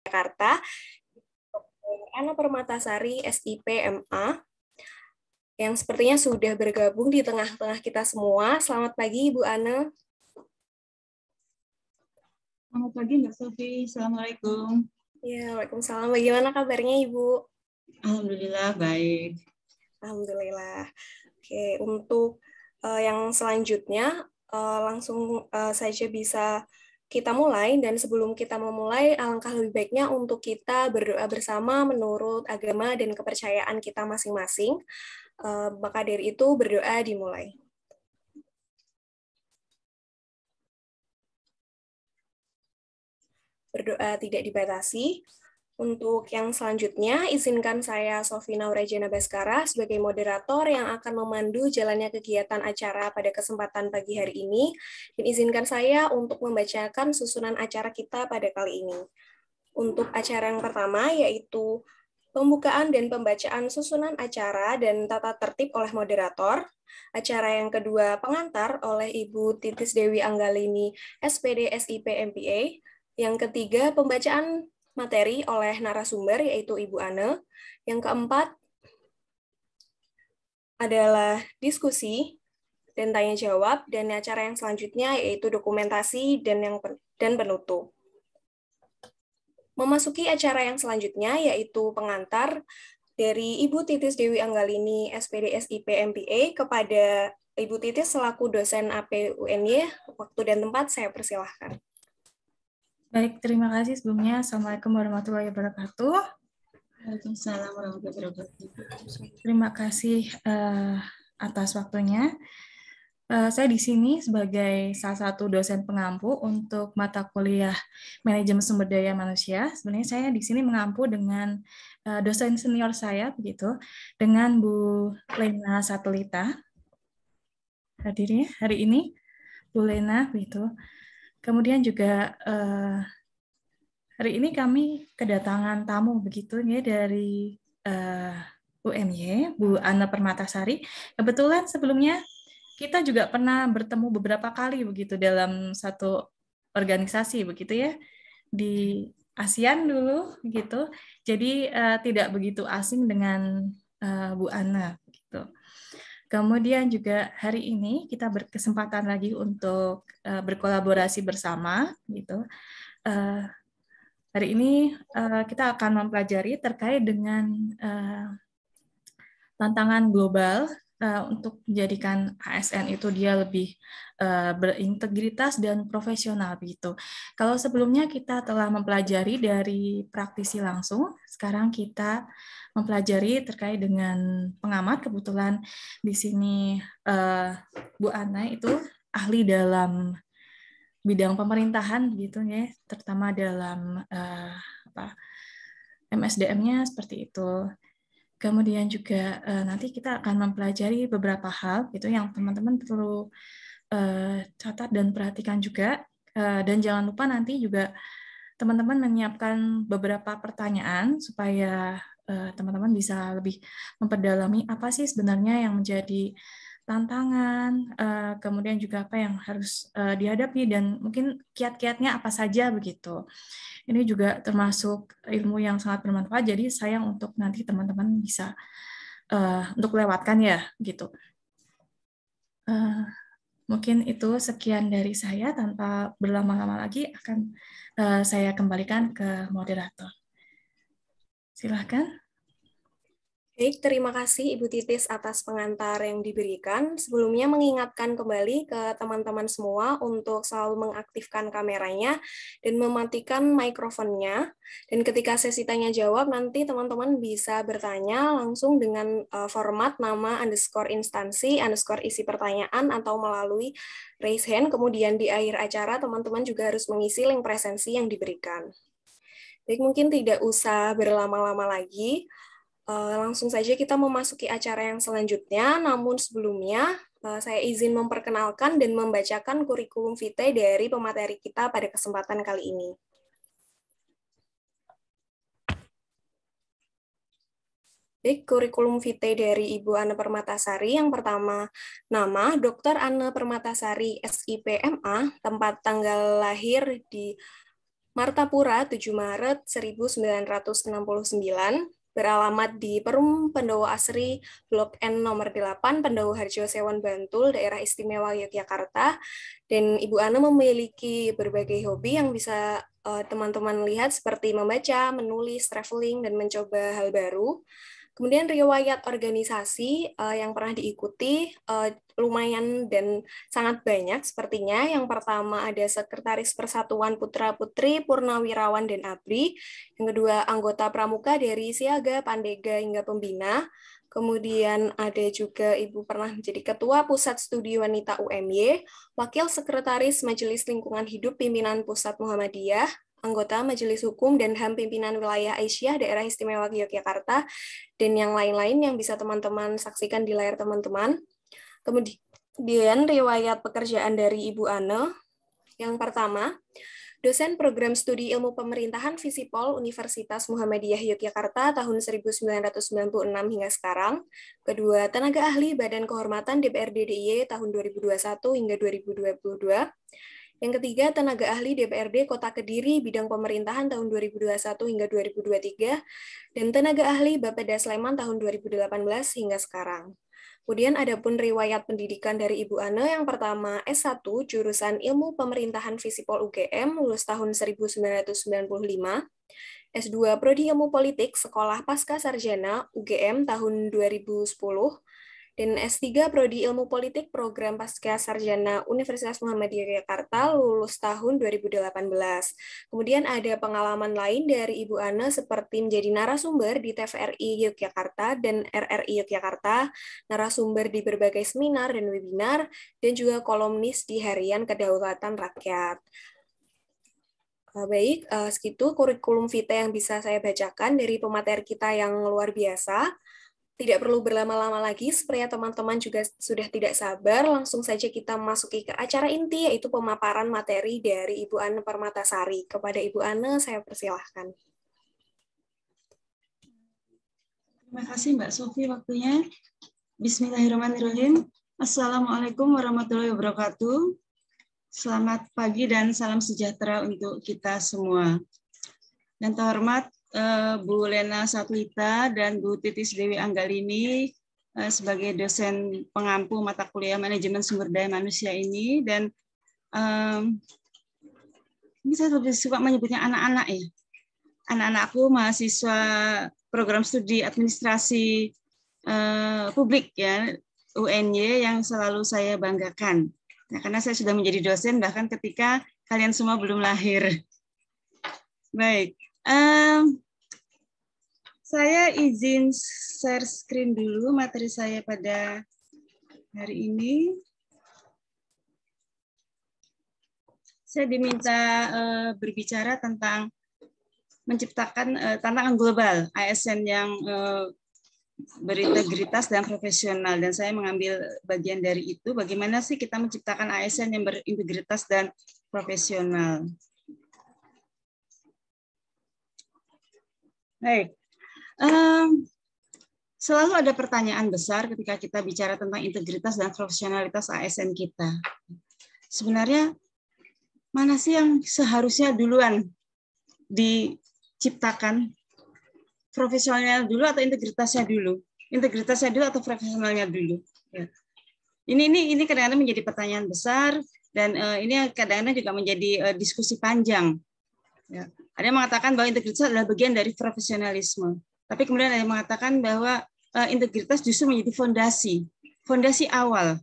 Jakarta, Ana Permatasari, SIP, MA, yang sepertinya sudah bergabung di tengah-tengah kita semua. Selamat pagi, Ibu Ana. Selamat pagi, Mbak Sofi. Assalamualaikum. Ya, waalaikumsalam. Bagaimana kabarnya, Ibu? Alhamdulillah, baik. Alhamdulillah. Oke, untuk yang selanjutnya, langsung saja bisa kita mulai, dan sebelum kita memulai, alangkah lebih baiknya untuk kita berdoa bersama menurut agama dan kepercayaan kita masing-masing. Maka dari itu, berdoa dimulai. Berdoa tidak dibatasi. Untuk yang selanjutnya, izinkan saya, Sofi Naurejana Baskara, sebagai moderator yang akan memandu jalannya kegiatan acara pada kesempatan pagi hari ini, dan izinkan saya untuk membacakan susunan acara kita pada kali ini. Untuk acara yang pertama, yaitu pembukaan dan pembacaan susunan acara dan tata tertib oleh moderator. Acara yang kedua, pengantar oleh Ibu Titis Dewi Anggalini, SPD SIP MPA. Yang ketiga, pembacaan materi oleh narasumber, yaitu Ibu Ana. Yang keempat adalah diskusi dan tanya jawab, dan acara yang selanjutnya yaitu dokumentasi dan penutup. Memasuki acara yang selanjutnya yaitu pengantar dari Ibu Titis Dewi Anggalini, SPD SIP MPA, kepada Ibu Titis selaku dosen AP UNY. Waktu dan tempat saya persilahkan. Baik, terima kasih sebelumnya. Assalamualaikum warahmatullahi wabarakatuh. Waalaikumsalam warahmatullahi wabarakatuh. Terima kasih atas waktunya. Saya di sini sebagai salah satu dosen pengampu untuk mata kuliah Manajemen Sumber Daya Manusia. Sebenarnya saya di sini mengampu dengan dosen senior saya, begitu, dengan Bu Lena Satelita. Hadirnya hari ini, Bu Lena, begitu. Kemudian juga hari ini kami kedatangan tamu begitu ya dari UMY, Bu Ana Permatasari. Kebetulan sebelumnya kita juga pernah bertemu beberapa kali begitu dalam satu organisasi begitu ya di ASEAN dulu gitu. Jadi tidak begitu asing dengan Bu Ana gitu. Kemudian juga hari ini kita berkesempatan lagi untuk berkolaborasi bersama gitu. Hari ini kita akan mempelajari terkait dengan tantangan global untuk menjadikan ASN itu dia lebih berintegritas dan profesional begitu. Kalau sebelumnya kita telah mempelajari dari praktisi langsung, sekarang kita mempelajari terkait dengan pengamat. Kebetulan di sini Bu Ana itu ahli dalam bidang pemerintahan gitu ya, terutama dalam MSDM-nya seperti itu. Kemudian juga nanti kita akan mempelajari beberapa hal gitu yang teman-teman perlu catat dan perhatikan juga. Dan jangan lupa nanti juga teman-teman menyiapkan beberapa pertanyaan supaya teman-teman bisa lebih memperdalami apa sih sebenarnya yang menjadi tantangan, kemudian juga apa yang harus dihadapi, dan mungkin kiat-kiatnya apa saja begitu. Ini juga termasuk ilmu yang sangat bermanfaat, jadi sayang untuk nanti teman-teman bisa untuk lewatkan ya gitu. Mungkin itu sekian dari saya, tanpa berlama-lama lagi akan saya kembalikan ke moderator. Silahkan. Baik, terima kasih Ibu Titis atas pengantar yang diberikan. Sebelumnya mengingatkan kembali ke teman-teman semua untuk selalu mengaktifkan kameranya dan mematikan mikrofonnya. Dan ketika sesi tanya jawab, nanti teman-teman bisa bertanya langsung dengan format nama _instansi _isi pertanyaan atau melalui raise hand. Kemudian di akhir acara teman-teman juga harus mengisi link presensi yang diberikan. Baik, mungkin tidak usah berlama-lama lagi. Langsung saja kita memasuki acara yang selanjutnya, namun sebelumnya saya izin memperkenalkan dan membacakan kurikulum vitae dari pemateri kita pada kesempatan kali ini. Baik, kurikulum vitae dari Ibu Ana Permatasari. Yang pertama, nama Dr. Ana Permatasari, SIP MA, tempat tanggal lahir di Martapura, 7 Maret 1969, beralamat di Perum Pendowo Asri, Blok N nomor 8, Pendowo Harjo Sewon Bantul, Daerah Istimewa Yogyakarta. Dan Ibu Ana memiliki berbagai hobi yang bisa teman-teman lihat seperti membaca, menulis, traveling, dan mencoba hal baru. Kemudian riwayat organisasi yang pernah diikuti lumayan dan sangat banyak sepertinya. Yang pertama ada Sekretaris Persatuan Putra-Putri, Purnawirawan, dan ABRI. Yang kedua anggota pramuka dari Siaga, Pandega, hingga Pembina. Kemudian ada juga Ibu pernah menjadi Ketua Pusat Studi Wanita UMY, Wakil Sekretaris Majelis Lingkungan Hidup Pimpinan Pusat Muhammadiyah, anggota Majelis Hukum dan HAM Pimpinan Wilayah Aisyah Daerah Istimewa Yogyakarta, dan yang lain-lain yang bisa teman-teman saksikan di layar teman-teman. Kemudian riwayat pekerjaan dari Ibu Ana. Yang pertama, dosen program studi ilmu pemerintahan Visipol Universitas Muhammadiyah Yogyakarta tahun 1996 hingga sekarang. Kedua, tenaga ahli Badan Kehormatan DPRD DIY tahun 2021 hingga 2022. Yang ketiga, tenaga ahli DPRD Kota Kediri bidang pemerintahan tahun 2021 hingga 2023, dan tenaga ahli Bapeda Sleman tahun 2018 hingga sekarang. Kemudian ada pun riwayat pendidikan dari Ibu Ana. Yang pertama, S1 jurusan Ilmu Pemerintahan Visipol UGM, lulus tahun 1995. S2 Prodi Ilmu Politik Sekolah Pasca Sarjana UGM tahun 2010. Dan S3 Prodi Ilmu Politik Program Pasca Sarjana Universitas Muhammadiyah Yogyakarta, lulus tahun 2018. Kemudian ada pengalaman lain dari Ibu Ana seperti menjadi narasumber di TVRI Yogyakarta dan RRI Yogyakarta, narasumber di berbagai seminar dan webinar, dan juga kolumnis di Harian Kedaulatan Rakyat. Baik, segitu kurikulum vitae yang bisa saya bacakan dari pemateri kita yang luar biasa. Tidak perlu berlama-lama lagi, supaya teman-teman juga sudah tidak sabar, langsung saja kita masuki ke acara inti, yaitu pemaparan materi dari Ibu Ana Permatasari. Kepada Ibu Ana, saya persilahkan. Terima kasih Mbak Sofi waktunya. Bismillahirrahmanirrahim. Assalamualaikum warahmatullahi wabarakatuh. Selamat pagi dan salam sejahtera untuk kita semua. Yang terhormat Bu Lena Satwita dan Bu Titis Dewi Anggalini sebagai dosen pengampu mata kuliah Manajemen Sumber Daya Manusia ini, dan ini saya lebih suka menyebutnya anak-anak ya. Anak-anakku mahasiswa program studi administrasi publik ya UNY yang selalu saya banggakan. Nah, karena saya sudah menjadi dosen bahkan ketika kalian semua belum lahir. Baik. Saya izin share screen dulu materi saya pada hari ini. Saya diminta berbicara tentang menciptakan tantangan global ASN yang berintegritas dan profesional, dan saya mengambil bagian dari itu. Bagaimana sih kita menciptakan ASN yang berintegritas dan profesional? Baik. Selalu ada pertanyaan besar ketika kita bicara tentang integritas dan profesionalitas ASN kita. Sebenarnya mana sih yang seharusnya duluan diciptakan? Profesionalnya dulu atau integritasnya dulu? Integritasnya dulu atau profesionalnya dulu? Ya. Ini kadang-kadang menjadi pertanyaan besar, dan ini kadang-kadang juga menjadi diskusi panjang. Ya. Ada yang mengatakan bahwa integritas adalah bagian dari profesionalisme. Tapi kemudian ada yang mengatakan bahwa integritas justru menjadi fondasi awal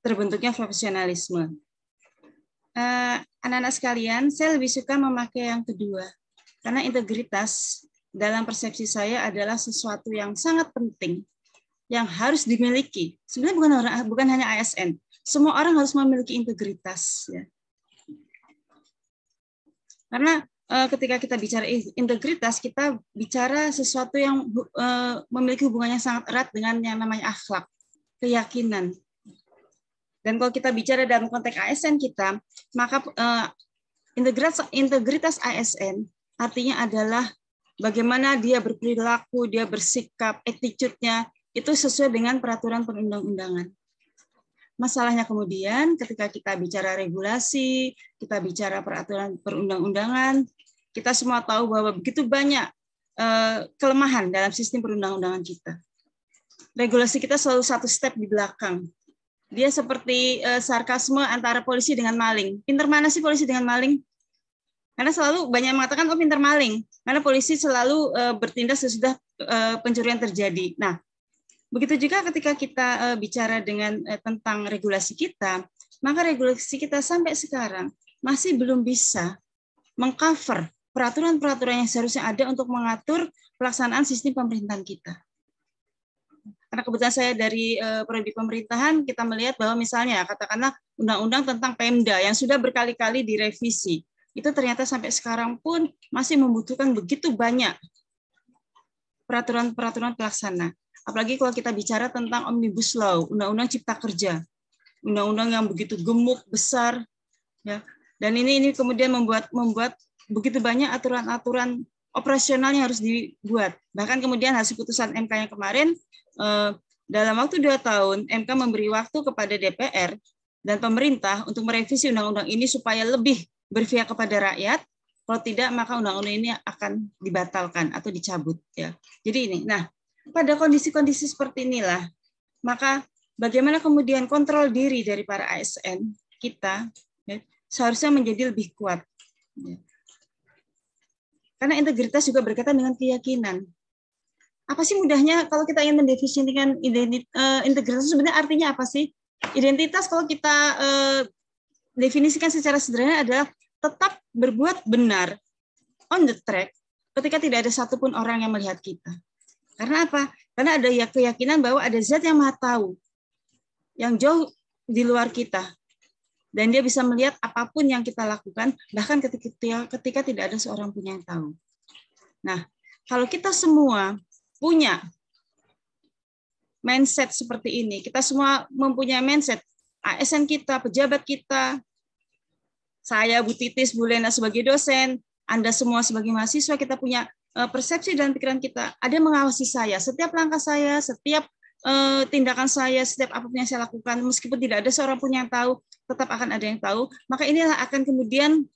terbentuknya profesionalisme. Anak-anak sekalian, saya lebih suka memakai yang kedua, karena integritas dalam persepsi saya adalah sesuatu yang sangat penting, yang harus dimiliki. Sebenarnya bukan hanya ASN, semua orang harus memiliki integritas. Ya. Karena ketika kita bicara integritas, kita bicara sesuatu yang memiliki hubungan yang sangat erat dengan yang namanya akhlak, keyakinan. Dan kalau kita bicara dalam konteks ASN kita, maka integritas ASN artinya adalah bagaimana dia berperilaku, dia bersikap, attitude-nya itu sesuai dengan peraturan perundang-undangan. masalahnya kemudian ketika kita bicara regulasi, kita bicara peraturan perundang-undangan, kita semua tahu bahwa begitu banyak kelemahan dalam sistem perundang-undangan kita. Regulasi kita selalu satu step di belakang. Dia seperti sarkasme antara polisi dengan maling. Pinter mana sih polisi dengan maling? Karena selalu banyak yang mengatakan, oh pinter maling. Karena polisi selalu bertindak sesudah pencurian terjadi. Nah, begitu juga ketika kita bicara dengan tentang regulasi kita, maka regulasi kita sampai sekarang masih belum bisa mengcover peraturan-peraturan yang seharusnya ada untuk mengatur pelaksanaan sistem pemerintahan kita. Karena kebetulan saya dari prodi pemerintahan, kita melihat bahwa misalnya katakanlah undang-undang tentang Pemda yang sudah berkali-kali direvisi, itu ternyata sampai sekarang pun masih membutuhkan begitu banyak peraturan-peraturan pelaksana. Apalagi kalau kita bicara tentang Omnibus Law, Undang-Undang Cipta Kerja, undang-undang yang begitu gemuk, besar, ya. Dan ini kemudian membuat begitu banyak aturan-aturan operasional yang harus dibuat. Bahkan kemudian hasil putusan MK yang kemarin, dalam waktu 2 tahun, MK memberi waktu kepada DPR dan pemerintah untuk merevisi undang-undang ini supaya lebih berpihak kepada rakyat. Kalau tidak, maka undang-undang ini akan dibatalkan atau dicabut. Ya. Jadi ini, nah, pada kondisi-kondisi seperti inilah, maka bagaimana kemudian kontrol diri dari para ASN kita ya, seharusnya menjadi lebih kuat. Ya. Karena integritas juga berkaitan dengan keyakinan. Apa sih mudahnya kalau kita ingin mendefinisikan integritas sebenarnya artinya apa sih? Identitas kalau kita definisikan secara sederhana adalah tetap berbuat benar on the track ketika tidak ada satupun orang yang melihat kita. Karena apa? Karena ada keyakinan bahwa ada zat yang maha tahu, yang jauh di luar kita. Dan dia bisa melihat apapun yang kita lakukan, bahkan ketika tidak ada seorang pun yang tahu. Nah, kalau kita semua punya mindset seperti ini, kita semua mempunyai mindset, ASN kita, pejabat kita, saya, Bu Titis, Bu Lena sebagai dosen, Anda semua sebagai mahasiswa, kita punya persepsi dan pikiran kita, ada yang mengawasi saya, setiap langkah saya, setiap tindakan saya, setiap apapun yang saya lakukan, meskipun tidak ada seorang pun yang tahu, tetap akan ada yang tahu, maka inilah akan kemudian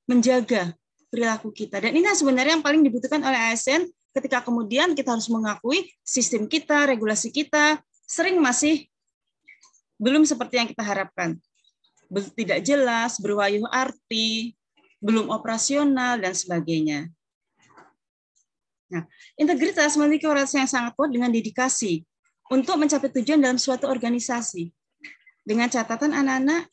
menjaga perilaku kita. Dan ini sebenarnya yang paling dibutuhkan oleh ASN ketika kemudian kita harus mengakui sistem kita, regulasi kita, sering masih belum seperti yang kita harapkan. Tidak jelas, berwayuh arti, belum operasional, dan sebagainya. Nah, integritas memiliki korelasi yang sangat kuat dengan dedikasi untuk mencapai tujuan dalam suatu organisasi. Dengan catatan anak-anak,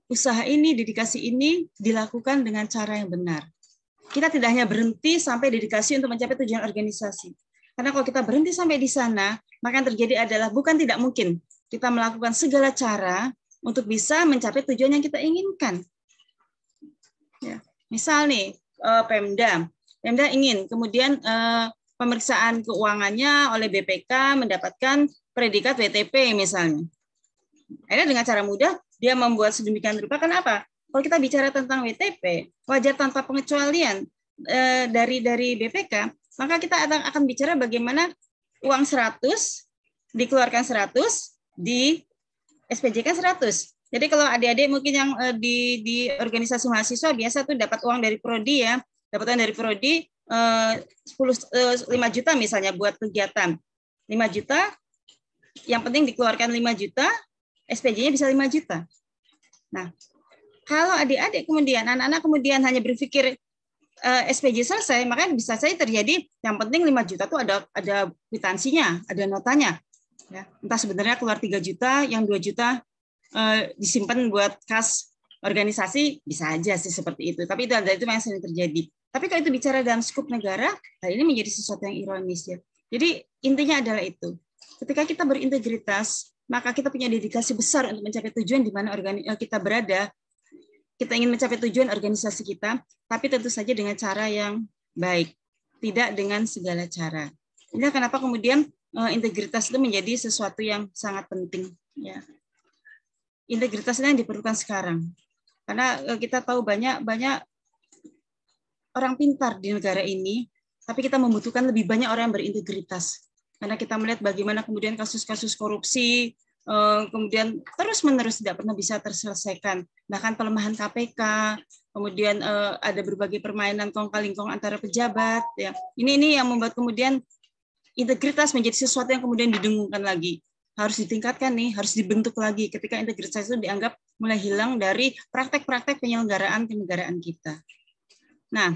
usaha ini, dedikasi ini dilakukan dengan cara yang benar. Kita tidak hanya berhenti sampai dedikasi untuk mencapai tujuan organisasi. Karena kalau kita berhenti sampai di sana, maka yang terjadi adalah bukan tidak mungkin kita melakukan segala cara untuk bisa mencapai tujuan yang kita inginkan. Ya. Misal nih, Pemda ingin kemudian pemeriksaan keuangannya oleh BPK mendapatkan predikat WTP misalnya. Akhirnya dengan cara mudah dia membuat sedemikian rupa. Kenapa? Kalau kita bicara tentang WTP, wajar tanpa pengecualian dari BPK, maka kita akan bicara bagaimana uang 100 dikeluarkan 100, di SPJ-kan 100. Jadi kalau adik-adik mungkin yang di organisasi mahasiswa biasa tuh dapat uang dari prodi ya, dapat uang dari prodi 5 juta misalnya buat kegiatan. 5 juta, yang penting dikeluarkan 5 juta, SPJ-nya bisa 5 juta. Nah, kalau adik-adik kemudian, anak-anak kemudian hanya berpikir SPJ selesai, maka bisa saja terjadi yang penting 5 juta itu ada kwitansinya, ada notanya. Ya, entah sebenarnya keluar 3 juta, yang 2 juta disimpan buat kas organisasi, bisa aja sih seperti itu. Tapi itu yang sering terjadi. Tapi kalau itu bicara dalam skup negara, hal ini menjadi sesuatu yang ironis ya. Jadi intinya adalah itu. Ketika kita berintegritas, maka kita punya dedikasi besar untuk mencapai tujuan di mana kita berada. Kita ingin mencapai tujuan organisasi kita, tapi tentu saja dengan cara yang baik, tidak dengan segala cara. Ini kenapa kemudian integritas itu menjadi sesuatu yang sangat penting. Ya. Integritas ini yang diperlukan sekarang, karena kita tahu banyak orang pintar di negara ini, tapi kita membutuhkan lebih banyak orang yang berintegritas. Karena kita melihat bagaimana kemudian kasus-kasus korupsi kemudian terus-menerus tidak pernah bisa terselesaikan. Bahkan pelemahan KPK, kemudian ada berbagai permainan kong-kali-kong antara pejabat. Ya. Ini yang membuat kemudian integritas menjadi sesuatu yang kemudian didengungkan lagi. Harus ditingkatkan nih, harus dibentuk lagi ketika integritas itu dianggap mulai hilang dari praktek-praktek penyelenggaraan kenegaraan kita. Nah,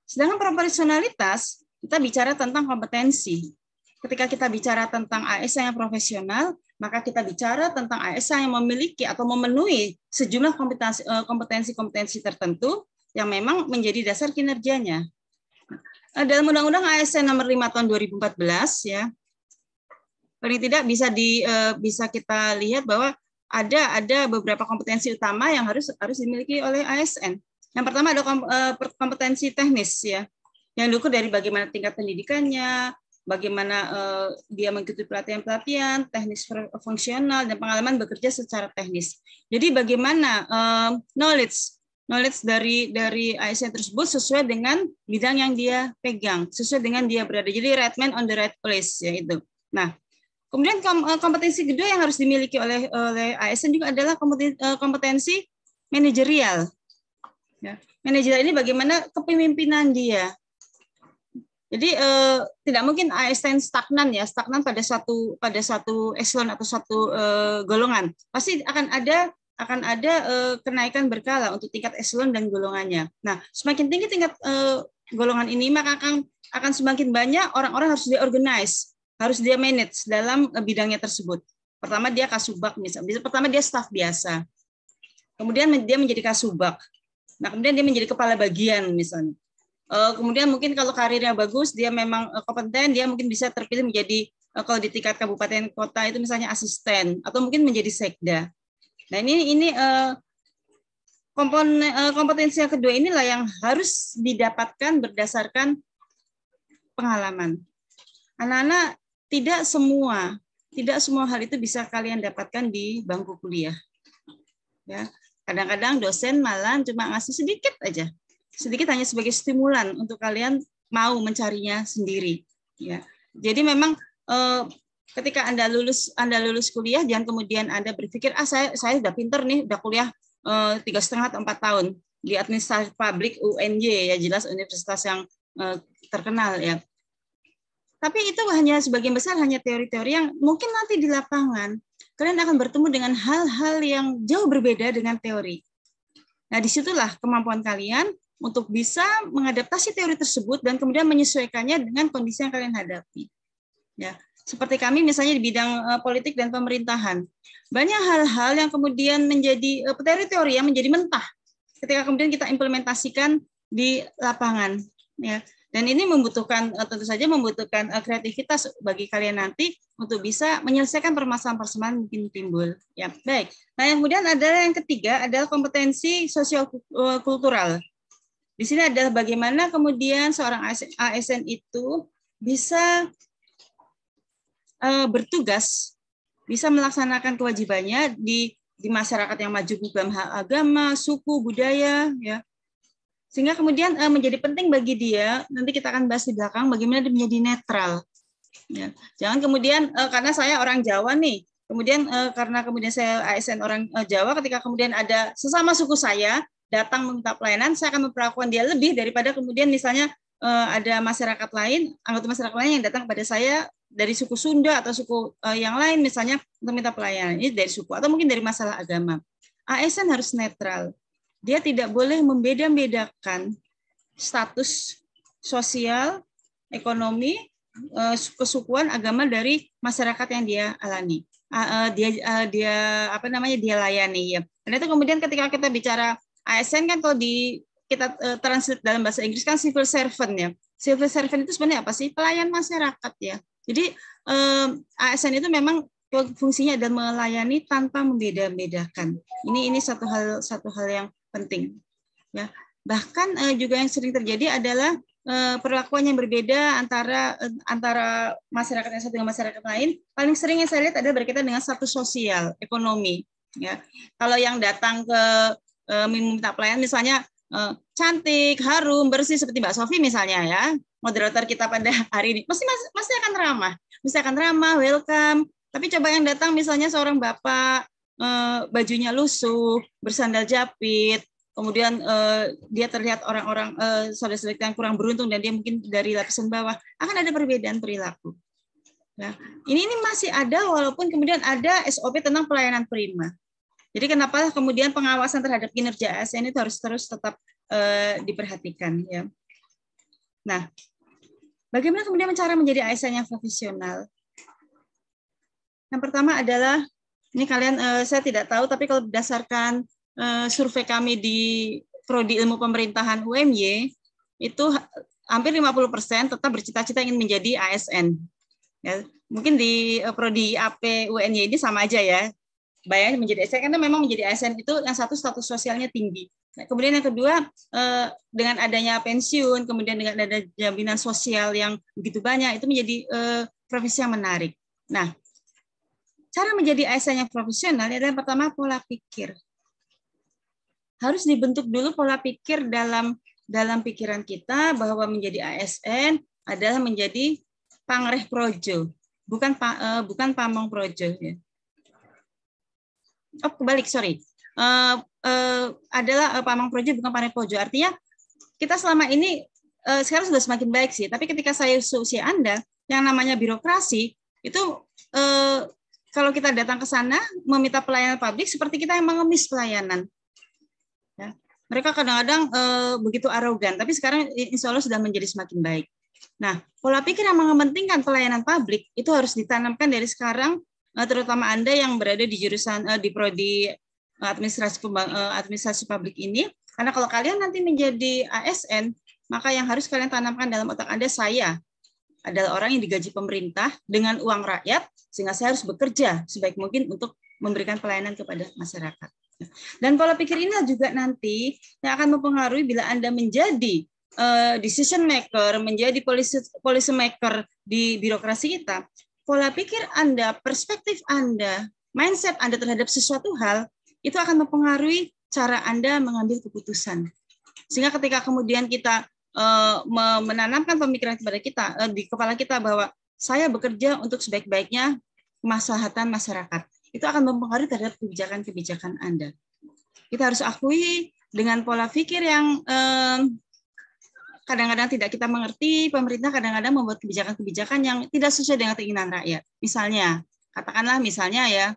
sedangkan proporsionalitas, kita bicara tentang kompetensi. Ketika kita bicara tentang ASN yang profesional, maka kita bicara tentang ASN yang memiliki atau memenuhi sejumlah kompetensi-kompetensi tertentu yang memang menjadi dasar kinerjanya. Dalam Undang-Undang ASN Nomor 5 Tahun 2014, ya, paling tidak bisa kita lihat bahwa ada beberapa kompetensi utama yang harus dimiliki oleh ASN. Yang pertama ada kompetensi teknis, ya, yang diukur dari bagaimana tingkat pendidikannya, bagaimana dia mengikuti pelatihan-pelatihan, teknis fungsional, dan pengalaman bekerja secara teknis. Jadi bagaimana knowledge dari ASN tersebut sesuai dengan bidang yang dia pegang, sesuai dengan dia berada. Jadi right man on the right place, ya itu. Nah, kemudian kompetensi kedua yang harus dimiliki oleh ASN juga adalah kompetensi manajerial. Ya. Manajerial ini bagaimana kepemimpinan dia. Jadi tidak mungkin ASN stagnan pada satu eselon atau satu golongan. Pasti akan ada kenaikan berkala untuk tingkat eselon dan golongannya. Nah, semakin tinggi tingkat golongan ini, maka akan semakin banyak orang-orang harus diorganize, harus dia manage dalam bidangnya tersebut. Pertama dia kasubag misalnya. Pertama dia staf biasa. Kemudian dia menjadi kasubag. Nah, kemudian dia menjadi kepala bagian misalnya. Kemudian mungkin kalau karirnya bagus, dia memang kompeten, dia mungkin bisa terpilih menjadi kalau di tingkat kabupaten kota itu misalnya asisten atau mungkin menjadi sekda. Nah, ini kompetensi yang kedua inilah yang harus didapatkan berdasarkan pengalaman. Anak-anak tidak semua hal itu bisa kalian dapatkan di bangku kuliah. Ya, kadang-kadang dosen malah cuma ngasih sedikit aja. Sedikit hanya sebagai stimulan untuk kalian mau mencarinya sendiri. Ya, jadi memang ketika Anda lulus kuliah, jangan kemudian Anda berpikir saya sudah pinter nih, udah kuliah 3,5 atau 4 tahun di administrasi publik UNJ, ya jelas universitas yang terkenal ya. Tapi itu hanya sebagian besar hanya teori-teori yang mungkin nanti di lapangan kalian akan bertemu dengan hal-hal yang jauh berbeda dengan teori. Nah, disitulah kemampuan kalian untuk bisa mengadaptasi teori tersebut dan kemudian menyesuaikannya dengan kondisi yang kalian hadapi. Ya, seperti kami misalnya di bidang politik dan pemerintahan, banyak hal-hal yang kemudian menjadi teori-teori yang menjadi mentah ketika kemudian kita implementasikan di lapangan. Ya, dan ini tentu saja membutuhkan kreativitas bagi kalian nanti untuk bisa menyelesaikan permasalahan-permasalahan mungkin timbul. Ya, baik. Nah, yang kemudian adalah yang ketiga adalah kompetensi sosial kultural. Di sini adalah bagaimana kemudian seorang ASN itu bisa bertugas, bisa melaksanakan kewajibannya di masyarakat yang maju dalam hal agama, suku, budaya, ya. Sehingga kemudian menjadi penting bagi dia, nanti kita akan bahas di belakang, bagaimana dia menjadi netral. Ya. Jangan kemudian, karena saya orang Jawa nih, kemudian karena kemudian saya ASN orang Jawa, ketika kemudian ada sesama suku saya, datang meminta pelayanan, saya akan memperlakukan dia lebih daripada kemudian misalnya ada masyarakat lain, anggota masyarakat lain yang datang kepada saya dari suku Sunda atau suku yang lain misalnya untuk minta pelayanan. Ini dari suku atau mungkin dari masalah agama. ASN harus netral. Dia tidak boleh membeda-bedakan status sosial, ekonomi, kesukuan, agama dari masyarakat yang dia alami. Dia layani ya. Dan itu kemudian ketika kita bicara ASN kan kalau kita translate dalam bahasa Inggris kan civil servant ya. Civil servant itu sebenarnya apa sih? Pelayan masyarakat ya. Jadi ASN itu memang fungsinya adalah melayani tanpa membeda-bedakan. Ini satu hal yang penting. Ya. Bahkan juga yang sering terjadi adalah perlakuan yang berbeda antara masyarakat yang satu dengan masyarakat lain. Paling sering yang saya lihat adalah berkaitan dengan status sosial, ekonomi. Ya. Kalau yang datang ke minta pelayanan misalnya cantik, harum, bersih seperti Mbak Sofi misalnya ya, moderator kita pada hari ini, pasti akan ramah, welcome, Tapi coba yang datang misalnya seorang bapak, bajunya lusuh, bersandal japit, kemudian dia terlihat orang-orang saudara-saudara yang kurang beruntung dan dia mungkin dari lapisan bawah, akan ada perbedaan perilaku. Nah, ini masih ada walaupun kemudian ada SOP tentang pelayanan prima. Jadi kenapa kemudian pengawasan terhadap kinerja ASN itu harus terus tetap diperhatikan ya. Nah, bagaimana kemudian cara menjadi ASN yang profesional? Yang pertama adalah ini kalian saya tidak tahu tapi kalau berdasarkan survei kami di Prodi Ilmu Pemerintahan UMY itu hampir 50% tetap bercita-cita ingin menjadi ASN. Ya, mungkin di Prodi AP UNY ini sama aja ya. Bayangnya menjadi ASN karena memang menjadi ASN itu yang satu status sosialnya tinggi. Nah, kemudian yang kedua dengan adanya pensiun, kemudian dengan ada jaminan sosial yang begitu banyak itu menjadi profesi yang menarik. Nah, cara menjadi ASN yang profesional adalah yang pertama pola pikir. Harus dibentuk dulu pola pikir dalam pikiran kita bahwa menjadi ASN adalah menjadi pangreh projo, bukan pamong projo ya. Oh, kebalik, sorry. Adalah pamong projo bukan pangreh projo. Artinya kita selama ini sekarang sudah semakin baik sih, tapi ketika saya seusia Anda, yang namanya birokrasi itu kalau kita datang ke sana meminta pelayanan publik seperti kita yang mengemis pelayanan. Ya. Mereka kadang-kadang begitu arogan, tapi sekarang insya Allah sudah menjadi semakin baik. Nah, pola pikir yang mementingkan pelayanan publik itu harus ditanamkan dari sekarang, terutama Anda yang berada di jurusan di prodi administrasi publik ini, karena kalau kalian nanti menjadi ASN, maka yang harus kalian tanamkan dalam otak Anda, saya adalah orang yang digaji pemerintah dengan uang rakyat, sehingga saya harus bekerja sebaik mungkin untuk memberikan pelayanan kepada masyarakat. Dan pola pikir ini juga nanti yang akan mempengaruhi bila Anda menjadi decision maker, menjadi policy maker di birokrasi kita. Pola pikir Anda, perspektif Anda, mindset Anda terhadap sesuatu hal, itu akan mempengaruhi cara Anda mengambil keputusan. Sehingga ketika kemudian kita menanamkan pemikiran kepada kita, di kepala kita bahwa saya bekerja untuk sebaik-baiknya kemaslahatan masyarakat, itu akan mempengaruhi terhadap kebijakan-kebijakan Anda. Kita harus akui dengan pola pikir yang kadang-kadang tidak kita mengerti, pemerintah kadang-kadang membuat kebijakan-kebijakan yang tidak sesuai dengan keinginan rakyat. Misalnya, katakanlah misalnya ya,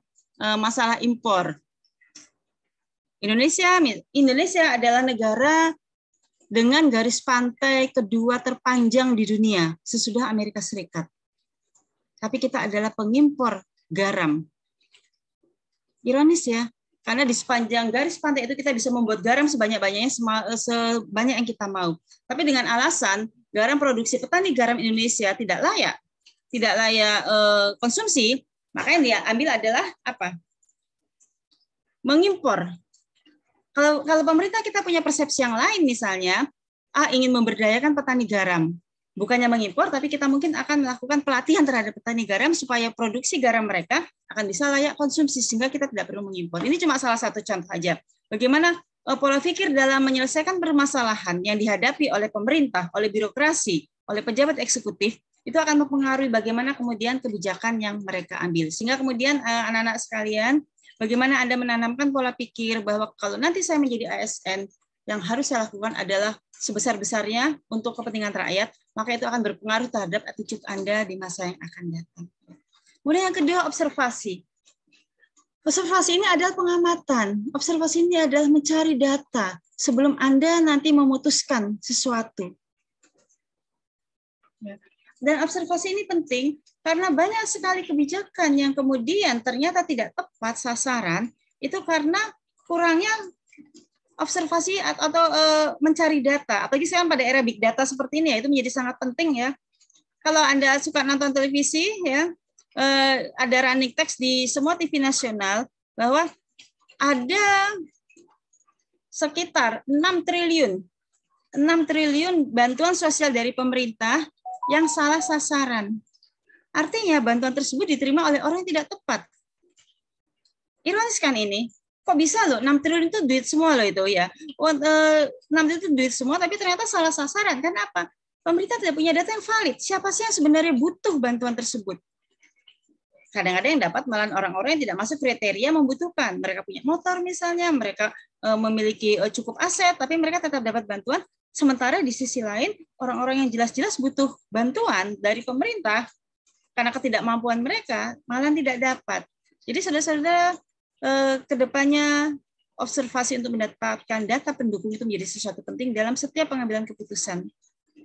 masalah impor. Indonesia adalah negara dengan garis pantai kedua terpanjang di dunia sesudah Amerika Serikat. Tapi kita adalah pengimpor garam. Ironis ya, karena di sepanjang garis pantai itu kita bisa membuat garam sebanyak-banyaknya, sebanyak yang kita mau. Tapi dengan alasan garam produksi petani garam Indonesia tidak layak konsumsi, maka yang dia ambil adalah apa? Mengimpor. Kalau pemerintah kita punya persepsi yang lain, misalnya ingin memberdayakan petani garam, bukannya mengimpor, tapi kita mungkin akan melakukan pelatihan terhadap petani garam supaya produksi garam mereka akan bisa layak konsumsi sehingga kita tidak perlu mengimpor. Ini cuma salah satu contoh aja. Bagaimana pola pikir dalam menyelesaikan permasalahan yang dihadapi oleh pemerintah, oleh birokrasi, oleh pejabat eksekutif, itu akan mempengaruhi bagaimana kemudian kebijakan yang mereka ambil. Sehingga kemudian anak-anak sekalian, bagaimana Anda menanamkan pola pikir bahwa kalau nanti saya menjadi ASN, yang harus saya lakukan adalah sebesar-besarnya untuk kepentingan rakyat, maka itu akan berpengaruh terhadap attitude Anda di masa yang akan datang. Kemudian yang kedua, observasi. Observasi ini adalah pengamatan. Observasi ini adalah mencari data sebelum Anda nanti memutuskan sesuatu. Dan observasi ini penting karena banyak sekali kebijakan yang kemudian ternyata tidak tepat sasaran, itu karena kurangnya observasi atau mencari data. Apalagi sekarang pada era big data seperti ini ya, itu menjadi sangat penting ya. Kalau Anda suka nonton televisi ya, ada running text di semua TV nasional bahwa ada sekitar 6 triliun bantuan sosial dari pemerintah yang salah sasaran. Artinya bantuan tersebut diterima oleh orang yang tidak tepat. Ironis kan ini? Kok bisa loh, 6 triliun itu duit semua loh itu ya. 6 triliun itu duit semua, tapi ternyata salah sasaran. Kenapa? Pemerintah tidak punya data yang valid. Siapa sih yang sebenarnya butuh bantuan tersebut? kadang-kadang yang dapat malah orang-orang yang tidak masuk kriteria membutuhkan. Mereka punya motor misalnya, mereka memiliki cukup aset, tapi mereka tetap dapat bantuan. Sementara di sisi lain, orang-orang yang jelas-jelas butuh bantuan dari pemerintah, karena ketidakmampuan mereka, malah tidak dapat. Jadi saudara-saudara, kedepannya observasi untuk mendapatkan data pendukung itu menjadi sesuatu penting dalam setiap pengambilan keputusan.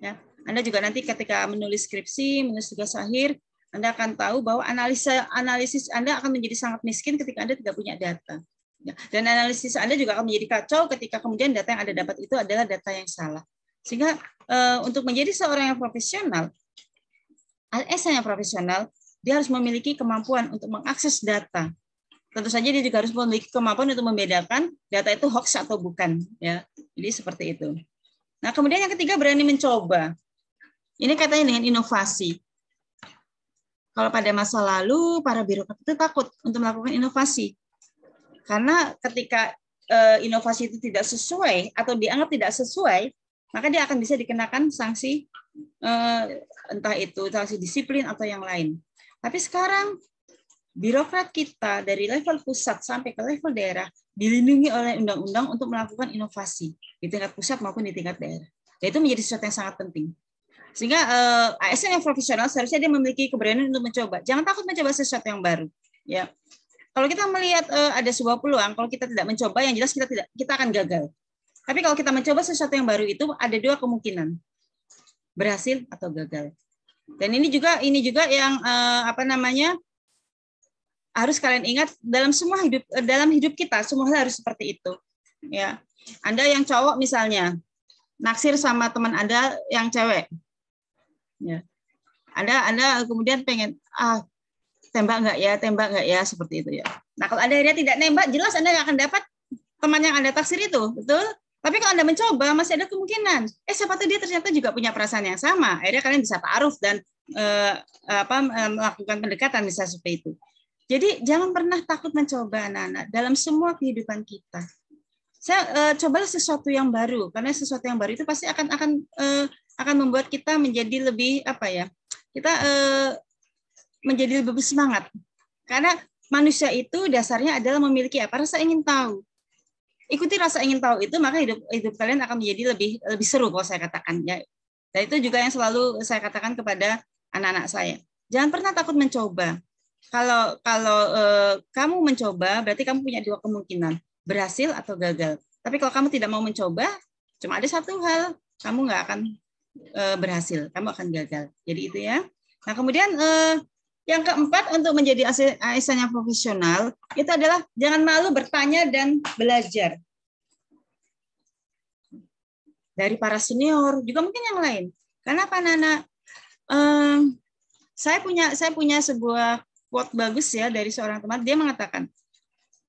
Ya. Anda juga nanti ketika menulis skripsi, menulis tugas akhir, Anda akan tahu bahwa analisis Anda akan menjadi sangat miskin ketika Anda tidak punya data. Ya. Dan analisis Anda juga akan menjadi kacau ketika kemudian data yang Anda dapat itu adalah data yang salah. Sehingga untuk menjadi seorang yang profesional, ASN yang profesional, dia harus memiliki kemampuan untuk mengakses data. Tentu saja dia juga harus memiliki kemampuan untuk membedakan data itu hoax atau bukan. Ya, jadi seperti itu. Nah, kemudian yang ketiga berani mencoba. Ini katanya dengan inovasi. Kalau pada masa lalu para birokrat itu takut untuk melakukan inovasi, karena ketika inovasi itu tidak sesuai atau dianggap tidak sesuai, maka dia akan bisa dikenakan sanksi, entah itu sanksi disiplin atau yang lain. Tapi sekarang birokrat kita dari level pusat sampai ke level daerah dilindungi oleh undang-undang untuk melakukan inovasi di tingkat pusat maupun di tingkat daerah. Dan itu menjadi sesuatu yang sangat penting. Sehingga ASN yang profesional seharusnya dia memiliki keberanian untuk mencoba. Jangan takut mencoba sesuatu yang baru. Ya, kalau kita melihat ada sebuah peluang, kalau kita tidak mencoba, yang jelas kita akan gagal. Tapi kalau kita mencoba sesuatu yang baru itu ada dua kemungkinan, berhasil atau gagal. Dan ini juga yang harus kalian ingat dalam hidup kita, semua hal harus seperti itu. Ya, Anda yang cowok misalnya naksir sama teman Anda yang cewek, ya, Anda kemudian pengen tembak nggak ya seperti itu ya. Nah, kalau Anda akhirnya tidak nembak, jelas Anda nggak akan dapat teman yang Anda taksir itu, betul? Tapi kalau Anda mencoba, masih ada kemungkinan. Siapa tahu dia ternyata juga punya perasaan yang sama. Akhirnya kalian bisa ta'aruf dan melakukan pendekatan misalnya seperti itu. Jadi jangan pernah takut mencoba anak-anak dalam semua kehidupan kita. Cobalah sesuatu yang baru, karena sesuatu yang baru itu pasti akan membuat kita menjadi lebih menjadi lebih bersemangat. Karena manusia itu dasarnya adalah memiliki rasa ingin tahu. Ikuti rasa ingin tahu itu, maka hidup kalian akan menjadi lebih seru kalau saya katakan ya. Dan itu juga yang selalu saya katakan kepada anak-anak saya. Jangan pernah takut mencoba. Kalau kamu mencoba, berarti kamu punya dua kemungkinan, berhasil atau gagal. Tapi kalau kamu tidak mau mencoba, cuma ada satu hal, kamu nggak akan berhasil, kamu akan gagal. Jadi itu ya. Nah, kemudian yang keempat untuk menjadi ASN yang profesional itu adalah jangan malu bertanya dan belajar dari para senior, juga mungkin yang lain. Karena apa, Nana? Saya punya sebuah quote bagus ya dari seorang teman. Dia mengatakan,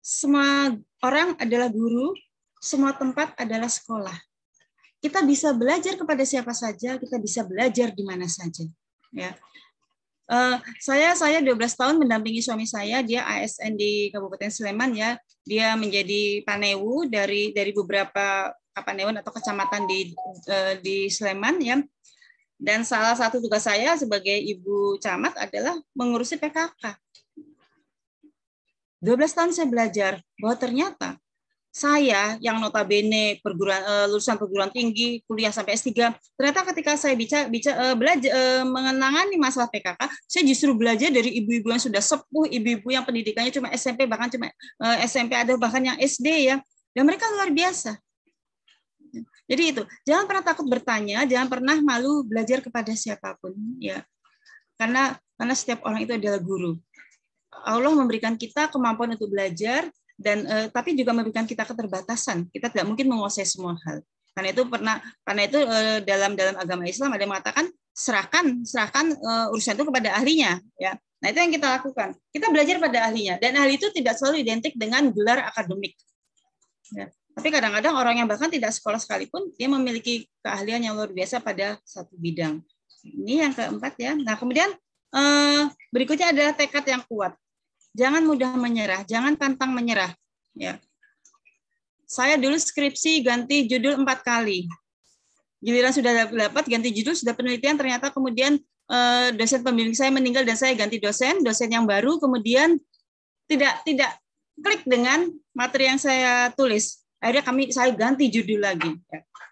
semua orang adalah guru, semua tempat adalah sekolah. Kita bisa belajar kepada siapa saja, kita bisa belajar di mana saja. Ya. Saya 12 tahun mendampingi suami saya, dia ASN di Kabupaten Sleman ya. Dia menjadi panewu dari beberapa kapanewon atau kecamatan di Sleman ya. Dan salah satu tugas saya sebagai ibu camat adalah mengurusi PKK. 12 tahun saya belajar bahwa ternyata saya yang notabene lulusan perguruan tinggi, kuliah sampai S3, ternyata ketika saya belajar mengenangani masalah PKK, saya justru belajar dari ibu-ibu yang sudah sepuh, ibu-ibu yang pendidikannya cuma SMP, bahkan cuma SMP, ada bahkan yang SD ya. Dan mereka luar biasa. Jadi itu, jangan pernah takut bertanya, jangan pernah malu belajar kepada siapapun ya. Karena setiap orang itu adalah guru. Allah memberikan kita kemampuan untuk belajar dan tapi juga memberikan kita keterbatasan. Kita tidak mungkin menguasai semua hal. Karena itu dalam agama Islam ada yang mengatakan serahkan urusan itu kepada ahlinya ya. Nah, itu yang kita lakukan. Kita belajar pada ahlinya dan ahli itu tidak selalu identik dengan gelar akademik. Ya. Tapi kadang-kadang orang yang bahkan tidak sekolah sekalipun, dia memiliki keahlian yang luar biasa pada satu bidang. Ini yang keempat ya. Nah, kemudian berikutnya adalah tekad yang kuat. Jangan mudah menyerah, jangan pantang menyerah. Ya. Saya dulu skripsi ganti judul 4 kali. Giliran sudah dapat ganti judul, sudah penelitian, ternyata kemudian dosen pembimbing saya meninggal dan saya ganti dosen yang baru, kemudian tidak klik dengan materi yang saya tulis. Akhirnya saya ganti judul lagi.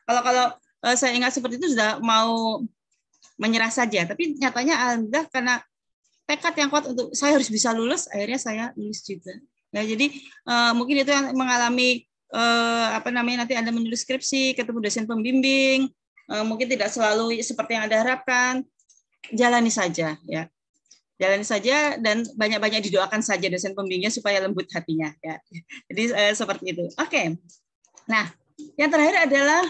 Kalau saya ingat seperti itu sudah mau menyerah saja, tapi nyatanya alhamdulillah karena tekad yang kuat untuk saya harus bisa lulus, akhirnya saya lulus juga. Ya, jadi mungkin itu yang mengalami nanti Anda menulis skripsi, ketemu dosen pembimbing, mungkin tidak selalu seperti yang Anda harapkan, jalani saja ya. Jalani saja dan banyak-banyak didoakan saja dosen pembimbingnya supaya lembut hatinya ya. Jadi seperti itu. Oke. Nah, yang terakhir adalah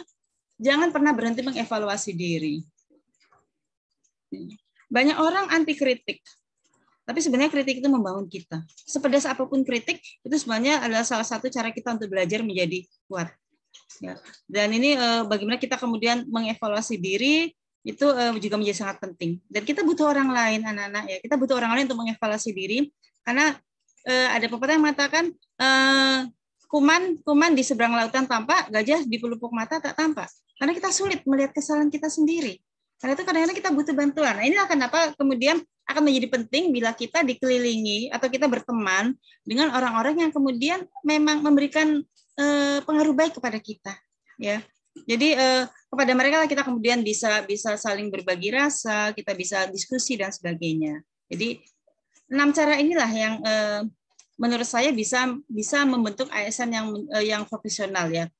jangan pernah berhenti mengevaluasi diri. Banyak orang anti kritik. Tapi sebenarnya kritik itu membangun kita. Sepedas apapun kritik, itu sebenarnya adalah salah satu cara kita untuk belajar menjadi kuat. Ya. Dan ini bagaimana kita kemudian mengevaluasi diri, itu juga menjadi sangat penting. Dan kita butuh orang lain, anak-anak ya. Kita butuh orang lain untuk mengevaluasi diri, karena ada pepatah yang mengatakan kuman di seberang lautan tampak, gajah di pelupuk mata tak tampak. Karena kita sulit melihat kesalahan kita sendiri. Karena itu kadang-kadang kita butuh bantuan. Nah, inilah kenapa kemudian akan menjadi penting bila kita dikelilingi atau kita berteman dengan orang-orang yang kemudian memang memberikan pengaruh baik kepada kita. Ya, jadi kepada mereka kita kemudian bisa saling berbagi rasa, kita bisa diskusi dan sebagainya. Jadi 6 cara inilah yang menurut saya bisa membentuk ASN yang profesional ya.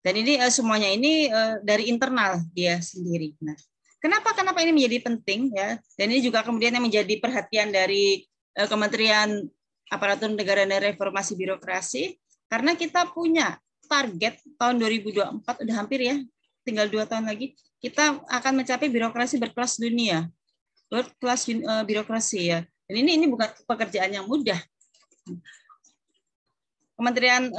Dan ini semuanya ini dari internal dia sendiri. Nah, kenapa ini menjadi penting ya? Dan ini juga kemudian yang menjadi perhatian dari Kementerian Aparatur Negara dan Reformasi Birokrasi, karena kita punya target tahun 2024 udah hampir ya, tinggal 2 tahun lagi kita akan mencapai birokrasi berkelas dunia, world class birokrasi ya. Dan ini bukan pekerjaan yang mudah. Kementerian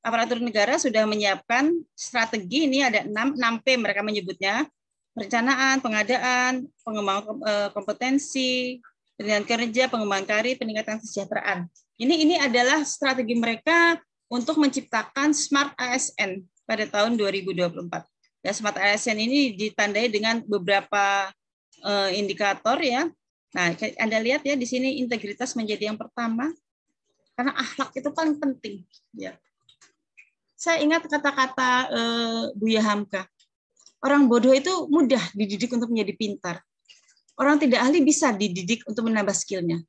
Aparatur negara sudah menyiapkan strategi, ini ada 6P mereka menyebutnya: perencanaan, pengadaan, pengembangan kompetensi, pendidikan kerja, pengembangan karir, peningkatan kesejahteraan. Ini adalah strategi mereka untuk menciptakan Smart ASN pada tahun 2024. Ya, Smart ASN ini ditandai dengan beberapa indikator ya. Nah, Anda lihat ya di sini integritas menjadi yang pertama, karena akhlak itu paling penting ya. Saya ingat kata-kata Buya Hamka, orang bodoh itu mudah dididik untuk menjadi pintar. Orang tidak ahli bisa dididik untuk menambah skillnya.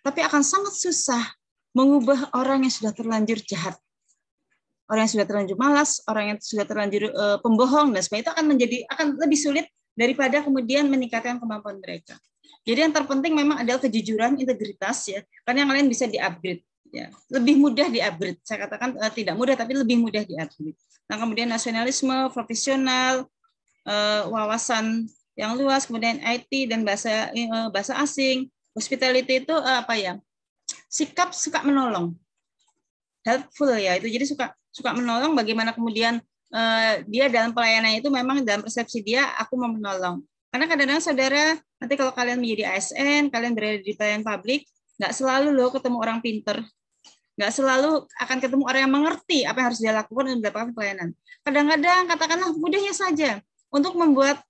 Tapi akan sangat susah mengubah orang yang sudah terlanjur jahat. Orang yang sudah terlanjur malas, orang yang sudah terlanjur pembohong, dan sebagainya itu akan lebih sulit daripada kemudian meningkatkan kemampuan mereka. Jadi yang terpenting memang adalah kejujuran, integritas ya, karena yang lain bisa di-upgrade. Ya, lebih mudah di-upgrade. Saya katakan tidak mudah, tapi lebih mudah di-upgrade. Nah, kemudian nasionalisme, profesional, wawasan yang luas, kemudian IT dan bahasa asing, hospitality itu apa ya? Sikap suka menolong, helpful ya itu. Jadi suka menolong. Bagaimana kemudian dia dalam pelayanan itu memang dalam persepsi dia aku mau menolong. Karena kadang-kadang saudara nanti kalau kalian menjadi ASN, kalian berada di pelayanan publik, nggak selalu loh ketemu orang pinter. Nggak selalu akan ketemu orang yang mengerti apa yang harus dia lakukan untuk mendapatkan pelayanan. Kadang-kadang katakanlah mudahnya saja untuk membuat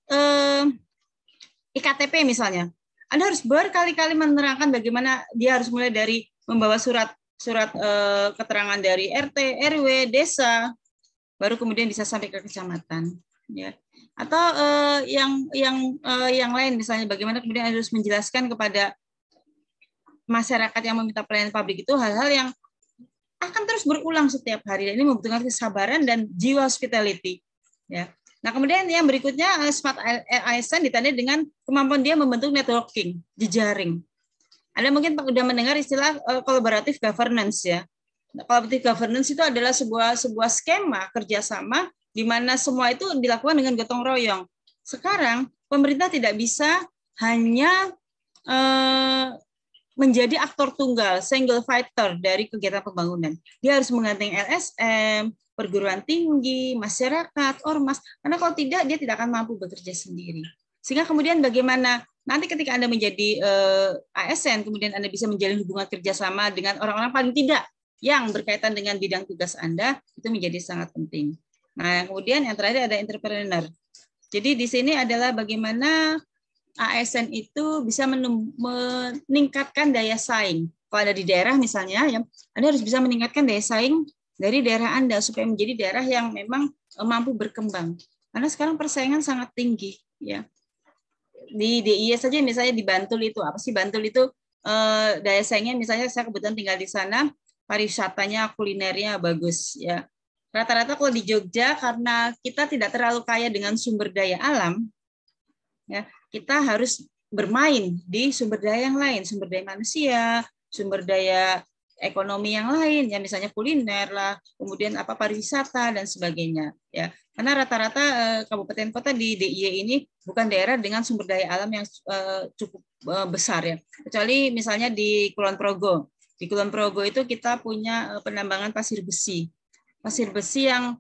IKTP misalnya. Anda harus berkali-kali menerangkan bagaimana dia harus mulai dari membawa surat keterangan dari RT, RW, desa, baru kemudian bisa sampai ke kecamatan. Ya. Atau yang lain misalnya bagaimana kemudian Anda harus menjelaskan kepada masyarakat yang meminta pelayanan publik itu hal-hal yang akan terus berulang setiap hari. Dan ini membutuhkan kesabaran dan jiwa hospitality. Ya. Nah, kemudian yang berikutnya Smart ASN ditandai dengan kemampuan dia membentuk networking, jejaring. Anda mungkin sudah mendengar istilah collaborative governance ya. Nah, collaborative governance itu adalah sebuah skema kerjasama di mana semua itu dilakukan dengan gotong royong. Sekarang pemerintah tidak bisa hanya menjadi aktor tunggal, single fighter dari kegiatan pembangunan. Dia harus menggandeng LSM, perguruan tinggi, masyarakat, ormas, karena kalau tidak, dia tidak akan mampu bekerja sendiri. Sehingga kemudian bagaimana nanti ketika Anda menjadi ASN, kemudian Anda bisa menjalin hubungan kerjasama dengan orang-orang paling tidak yang berkaitan dengan bidang tugas Anda, itu menjadi sangat penting. Nah, kemudian yang terakhir ada entrepreneur. Jadi di sini adalah bagaimana ASN itu bisa meningkatkan daya saing. Kalau ada di daerah misalnya, ya, Anda harus bisa meningkatkan daya saing dari daerah Anda supaya menjadi daerah yang memang mampu berkembang. Karena sekarang persaingan sangat tinggi, ya. Di DIY saja misalnya di Bantul itu, apa sih Bantul itu daya saingnya, misalnya saya kebetulan tinggal di sana, pariwisatanya, kulinernya bagus, ya. Rata-rata kalau di Jogja, karena kita tidak terlalu kaya dengan sumber daya alam, ya, kita harus bermain di sumber daya yang lain, sumber daya manusia, sumber daya ekonomi yang lain, ya misalnya kuliner lah, kemudian apa pariwisata dan sebagainya, ya. Karena rata-rata kabupaten kota di DIY ini bukan daerah dengan sumber daya alam yang cukup besar, ya. Kecuali misalnya di Kulon Progo. Di Kulon Progo itu kita punya penambangan pasir besi. Pasir besi yang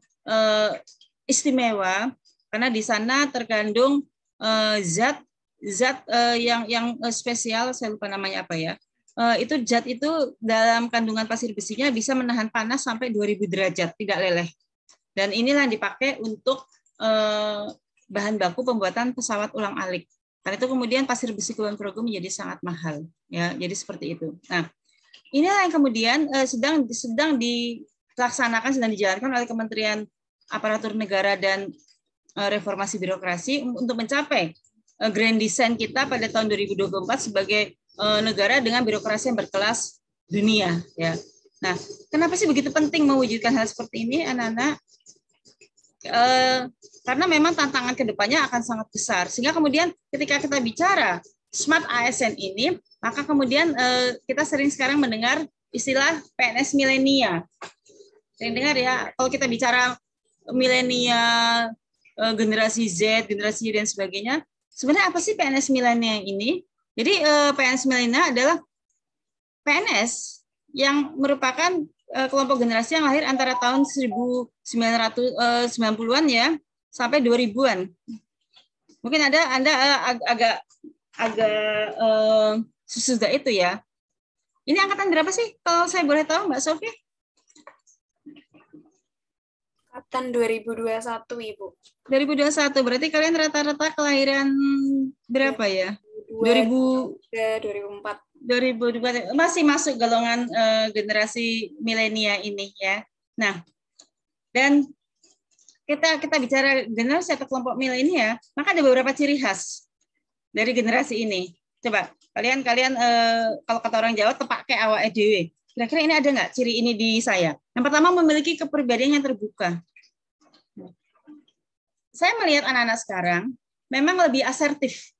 istimewa karena di sana terkandung zat yang spesial, saya lupa namanya apa ya. Itu zat itu dalam kandungan pasir besinya bisa menahan panas sampai 2000 derajat, tidak leleh. Dan inilah yang dipakai untuk bahan baku pembuatan pesawat ulang-alik. Karena itu kemudian pasir besi Kulon Progo menjadi sangat mahal, ya. Jadi seperti itu. Nah, inilah yang kemudian sedang dilaksanakan, sedang dijalankan oleh Kementerian Aparatur Negara dan Reformasi Birokrasi untuk mencapai grand design kita pada tahun 2024 sebagai negara dengan birokrasi yang berkelas dunia, ya. Nah, kenapa sih begitu penting mewujudkan hal seperti ini, anak-anak? Karena memang tantangan kedepannya akan sangat besar. Sehingga kemudian ketika kita bicara Smart ASN ini, maka kemudian kita sering sekarang mendengar istilah PNS milenial. Sering dengar ya, kalau kita bicara milenial, generasi Z, generasi Y dan sebagainya. Sebenarnya apa sih PNS milenial ini? Jadi PNS milenial adalah PNS yang merupakan kelompok generasi yang lahir antara tahun 1990-an ya sampai 2000-an. Mungkin Anda agak sesudah itu ya. Ini angkatan berapa sih kalau saya boleh tahu, Mbak Sofi? Angkatan 2021, Ibu. 2021, berarti kalian rata-rata kelahiran berapa ya? 2004. 2004 masih masuk golongan generasi milenial ini ya. Nah, dan kita bicara generasi atau kelompok milenial, maka ada beberapa ciri khas dari generasi ini. Coba kalian kalau kata orang Jawa tepak ke awake dhewe. Kira-kira ini ada nggak ciri ini di saya? Yang pertama, memiliki kepribadian yang terbuka. Saya melihat anak-anak sekarang memang lebih asertif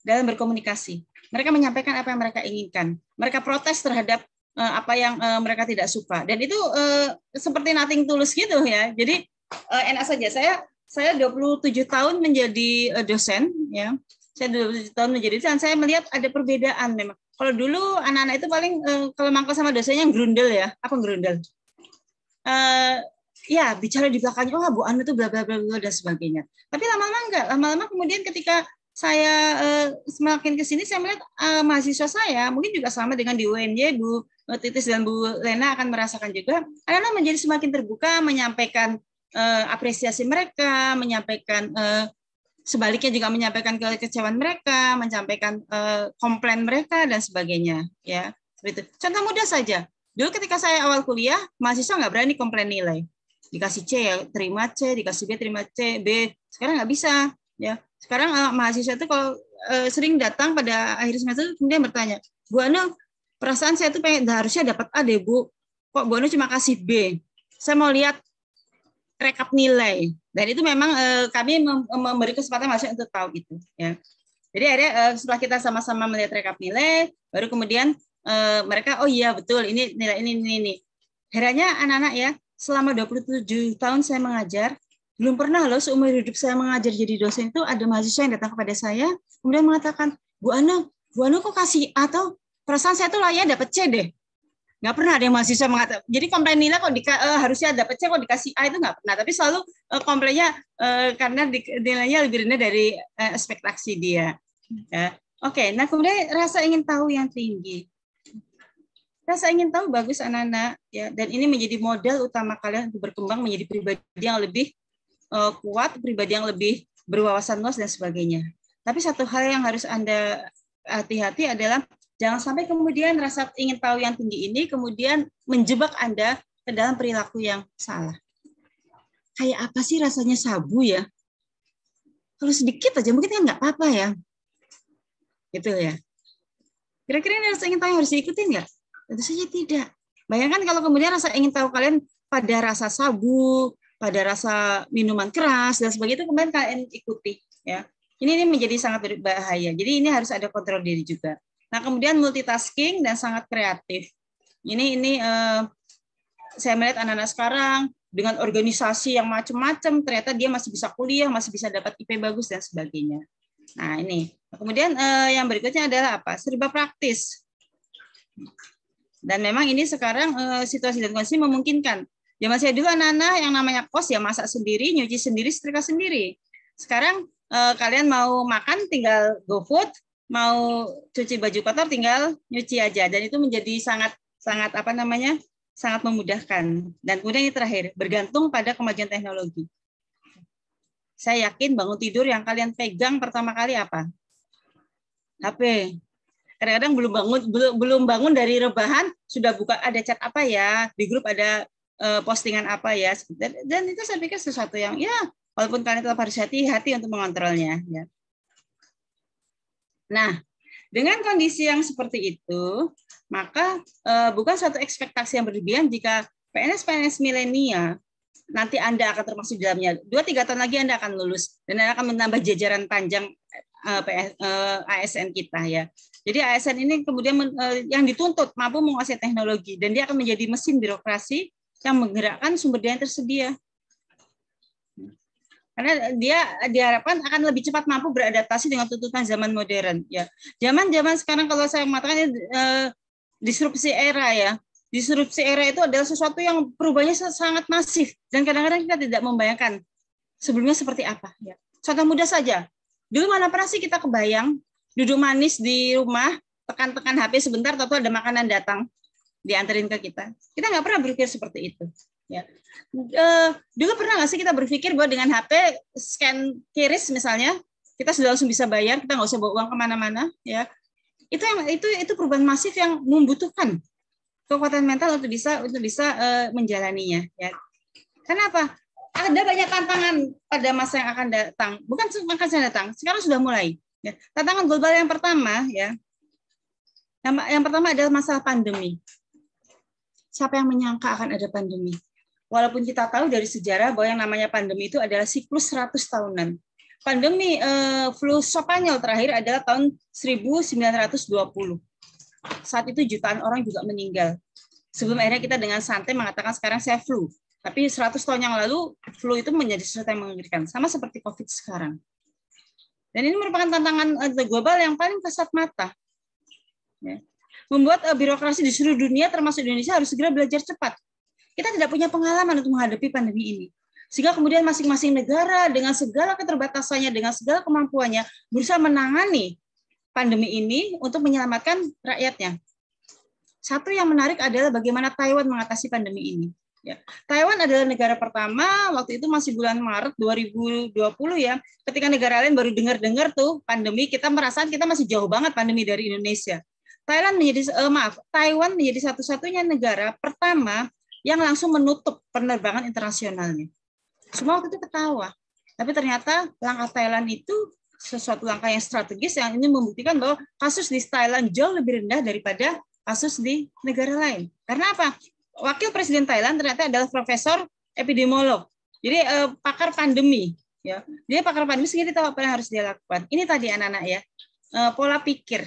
dalam berkomunikasi. Mereka menyampaikan apa yang mereka inginkan. Mereka protes terhadap apa yang mereka tidak suka. Dan itu seperti nothing tulus gitu ya. Jadi enak saja. Saya 27 tahun menjadi dosen ya. Saya 27 tahun menjadi dosen. Saya melihat ada perbedaan memang. Kalau dulu anak-anak itu paling kalau mangkal sama dosennya grundel ya. Apa grundel? Ya bicara di belakangnya, oh Bu Anu itu bla bla bla dan sebagainya. Tapi lama-lama enggak. Lama-lama kemudian ketika saya semakin ke sini, saya melihat mahasiswa saya mungkin juga sama dengan di UNY, Bu Titis dan Bu Lena akan merasakan juga, anak-anak menjadi semakin terbuka, menyampaikan apresiasi mereka, menyampaikan sebaliknya juga menyampaikan kekecewaan mereka, menyampaikan komplain mereka dan sebagainya. Ya, seperti itu. Contoh mudah saja. Dulu ketika saya awal kuliah, mahasiswa nggak berani komplain nilai. Dikasih C ya terima C, dikasih B terima C, B. Sekarang nggak bisa. Ya, sekarang mahasiswa itu kalau sering datang pada akhir semester kemudian bertanya, Bu Anu, perasaan saya tuh pengen harusnya dapat A deh Bu, kok Bu Anu cuma kasih B? Saya mau lihat rekap nilai. Dan itu memang kami memberi kesempatan mahasiswa untuk tahu itu. Ya. Jadi akhirnya setelah kita sama-sama melihat rekap nilai, baru kemudian mereka oh iya betul ini nilai ini. Herannya anak-anak ya, selama 27 tahun saya mengajar. Belum pernah loh seumur hidup saya mengajar jadi dosen itu ada mahasiswa yang datang kepada saya kemudian mengatakan, Bu Anu kok kasih A atau perasaan saya tuh layak dapat C deh. Nggak pernah ada yang mahasiswa mengatakan. Jadi komplain nilai kok harusnya dapat C kok dikasih A itu nggak pernah. Tapi selalu komplainnya karena nilainya lebih rendah dari ekspektasi dia. Ya. Oke, nah kemudian rasa ingin tahu yang tinggi. Rasa ingin tahu bagus anak-anak ya, dan ini menjadi modal utama kalian untuk berkembang menjadi pribadi yang lebih kuat, pribadi yang lebih berwawasan luas dan sebagainya. Tapi satu hal yang harus Anda hati-hati adalah jangan sampai kemudian rasa ingin tahu yang tinggi ini kemudian menjebak Anda ke dalam perilaku yang salah. Kayak apa sih rasanya sabu ya? Kalau sedikit aja mungkin kan nggak apa-apa ya. Gitu ya. Kira-kira ini rasa ingin tahu yang harus diikutin nggak? Tentu saja tidak. Bayangkan kalau kemudian rasa ingin tahu kalian pada rasa sabu, pada rasa minuman keras dan sebagainya itu kemudian kalian ikuti ya. Ini menjadi sangat berbahaya. Jadi ini harus ada kontrol diri juga. Nah, kemudian multitasking dan sangat kreatif. Ini saya melihat anak-anak sekarang dengan organisasi yang macam-macam, ternyata dia masih bisa kuliah, masih bisa dapat IP bagus dan sebagainya. Nah, ini. Kemudian yang berikutnya adalah apa? Serba praktis. Dan memang ini sekarang situasi dan kondisi memungkinkan. Zaman saya dulu anak-anak yang namanya kos ya masak sendiri, nyuci sendiri, setrika sendiri. Sekarang kalian mau makan tinggal GoFood, mau cuci baju kotor tinggal nyuci aja, dan itu menjadi sangat sangat memudahkan. Dan kemudian yang terakhir, bergantung pada kemajuan teknologi. Saya yakin bangun tidur yang kalian pegang pertama kali apa? HP. Kadang-kadang belum bangun dari rebahan sudah buka ada chat apa ya, di grup ada postingan apa ya, dan itu saya pikir sesuatu yang ya walaupun kalian tetap harus hati-hati untuk mengontrolnya. Ya. Nah, dengan kondisi yang seperti itu, maka bukan suatu ekspektasi yang berlebihan jika PNS-PNS milenial nanti Anda akan termasuk di dalamnya. 2-3 tahun lagi Anda akan lulus dan Anda akan menambah jajaran panjang ASN kita ya. Jadi ASN ini kemudian yang dituntut mampu menguasai teknologi dan dia akan menjadi mesin birokrasi yang menggerakkan sumber daya yang tersedia. Karena dia diharapkan akan lebih cepat mampu beradaptasi dengan tuntutan zaman modern. Ya, zaman sekarang kalau saya mengatakan disrupsi era ya. Disrupsi era itu adalah sesuatu yang perubahannya sangat masif dan kadang-kadang kita tidak membayangkan sebelumnya seperti apa. Ya. Contoh mudah saja. Dulu mana pernah sih kita kebayang duduk manis di rumah, tekan-tekan HP sebentar, tahu ada makanan datang dianterin ke kita. Kita nggak pernah berpikir seperti itu. Ya. Dulu pernah nggak sih kita berpikir bahwa dengan HP scan QRIS misalnya kita sudah langsung bisa bayar, kita nggak usah bawa uang kemana-mana, ya. Itu perubahan masif yang membutuhkan kekuatan mental untuk bisa menjalaninya. Ya. Kenapa? Ada banyak tantangan pada masa yang akan datang. Bukan akan datang, sekarang sudah mulai. Ya. Tantangan global yang pertama, ya. Yang pertama adalah masalah pandemi. Siapa yang menyangka akan ada pandemi? Walaupun kita tahu dari sejarah bahwa yang namanya pandemi itu adalah siklus 100 tahunan. Pandemi flu Spanyol terakhir adalah tahun 1920. Saat itu jutaan orang juga meninggal. Sebelum akhirnya kita dengan santai mengatakan sekarang saya flu. Tapi 100 tahun yang lalu flu itu menjadi sesuatu yang mengerikan. Sama seperti COVID sekarang. Dan ini merupakan tantangan global yang paling kasat mata. Ya. Membuat birokrasi di seluruh dunia termasuk Indonesia harus segera belajar cepat. Kita tidak punya pengalaman untuk menghadapi pandemi ini. Sehingga kemudian masing-masing negara dengan segala keterbatasannya, dengan segala kemampuannya, berusaha menangani pandemi ini untuk menyelamatkan rakyatnya. Satu yang menarik adalah bagaimana Taiwan mengatasi pandemi ini. Ya. Taiwan adalah negara pertama, waktu itu masih bulan Maret 2020 ya, ketika negara lain baru dengar-dengar tuh pandemi, kita merasa kita masih jauh banget pandemi dari Indonesia. Taiwan menjadi satu-satunya negara pertama yang langsung menutup penerbangan internasionalnya. Semua waktu itu ketawa. Tapi ternyata langkah Thailand itu sesuatu langkah yang strategis yang ini membuktikan bahwa kasus di Thailand jauh lebih rendah daripada kasus di negara lain. Karena apa? Wakil Presiden Thailand ternyata adalah profesor epidemiolog. Jadi pakar pandemi. Ya. Dia pakar pandemi sehingga dia tahu apa yang harus dia lakukan. Ini tadi anak-anak ya, pola pikir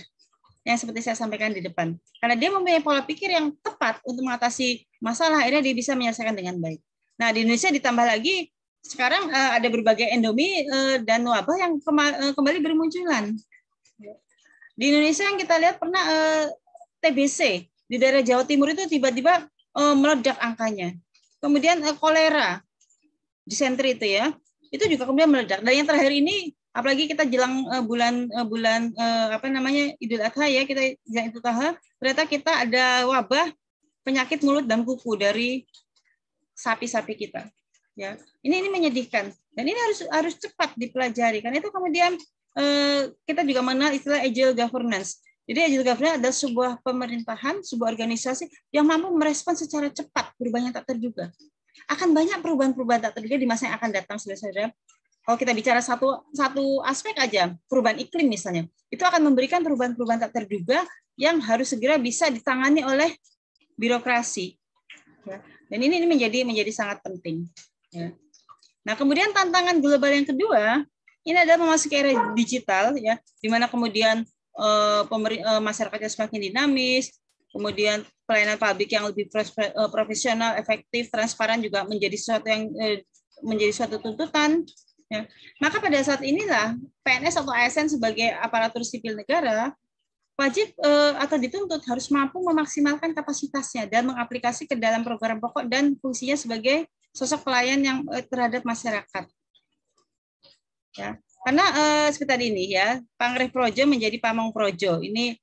yang seperti saya sampaikan di depan. Karena dia mempunyai pola pikir yang tepat untuk mengatasi masalah, akhirnya dia bisa menyelesaikan dengan baik. Nah, di Indonesia ditambah lagi, sekarang ada berbagai endemi dan wabah yang kembali bermunculan. Di Indonesia yang kita lihat pernah TBC, di daerah Jawa Timur itu tiba-tiba meledak angkanya. Kemudian kolera, disentri itu ya, itu juga kemudian meledak. Dan yang terakhir ini, apalagi kita jelang bulan Idul Adha ya, kita jelang Idul Adha, ternyata kita ada wabah penyakit mulut dan kuku dari sapi-sapi kita. Ya, ini menyedihkan dan ini harus cepat dipelajari. Karena itu kemudian kita juga mengenal istilah agile governance. Jadi agile governance adalah sebuah pemerintahan, sebuah organisasi yang mampu merespon secara cepat perubahan yang tak terduga. Akan banyak perubahan-perubahan tak terduga di masa yang akan datang, saudara-saudara. Kalau kita bicara satu aspek aja, perubahan iklim misalnya, itu akan memberikan perubahan-perubahan tak terduga yang harus segera bisa ditangani oleh birokrasi. Dan ini menjadi sangat penting. Ya. Nah, kemudian tantangan global yang kedua, ini adalah memasuki era digital, ya, di mana kemudian masyarakatnya semakin dinamis, kemudian pelayanan publik yang lebih profesional, efektif, transparan juga menjadi suatu tuntutan. Ya. Maka pada saat inilah PNS atau ASN sebagai aparatur sipil negara wajib atau dituntut harus mampu memaksimalkan kapasitasnya dan mengaplikasi ke dalam program pokok dan fungsinya sebagai sosok pelayan yang terhadap masyarakat. Ya, karena seperti tadi ini ya, Pangreh Projo menjadi Pamong Projo. Ini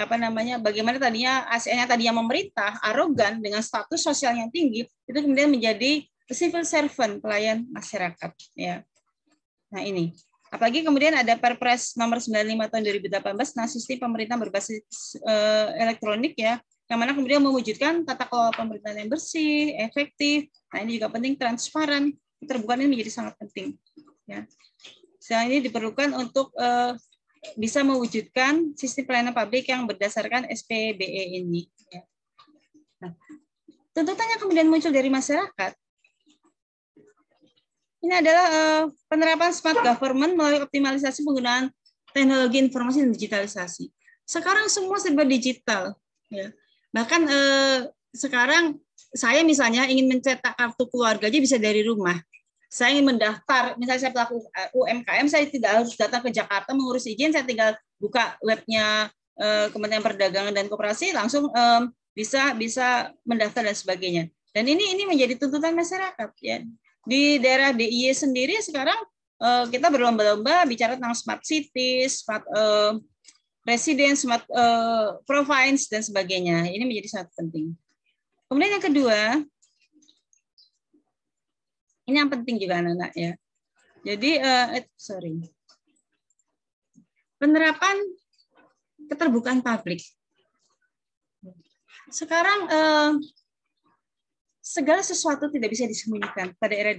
apa namanya? Bagaimana tadinya ASN-nya tadinya memerintah, arogan dengan status sosial yang tinggi, itu kemudian menjadi civil servant, pelayan masyarakat. Ya, nah ini. Apalagi kemudian ada Perpres nomor 95 tahun 2018 tentang sistem pemerintahan berbasis elektronik ya, yang mana kemudian mewujudkan tata kelola pemerintahan yang bersih, efektif. Nah, ini juga penting, transparan, keterbukaan ini menjadi sangat penting. Ya. Selain ini diperlukan untuk bisa mewujudkan sistem pelayanan publik yang berdasarkan SPBE ini. Ya. Nah, tuntutannya kemudian muncul dari masyarakat. Ini adalah penerapan smart government melalui optimalisasi penggunaan teknologi informasi dan digitalisasi. Sekarang semua serba digital. Ya. Bahkan sekarang saya misalnya ingin mencetak kartu keluarga aja bisa dari rumah. Saya ingin mendaftar, misalnya saya pelaku UMKM, saya tidak harus datang ke Jakarta mengurus izin, saya tinggal buka webnya Kementerian Perdagangan dan Koperasi, langsung bisa mendaftar dan sebagainya. Dan ini menjadi tuntutan masyarakat. Ya. Di daerah DIY sendiri sekarang kita berlomba-lomba bicara tentang smart cities, smart residence, smart province dan sebagainya. Ini menjadi sangat penting. Kemudian yang kedua, ini yang penting juga anak-anak ya. Jadi penerapan keterbukaan publik. Sekarang segala sesuatu tidak bisa disembunyikan pada era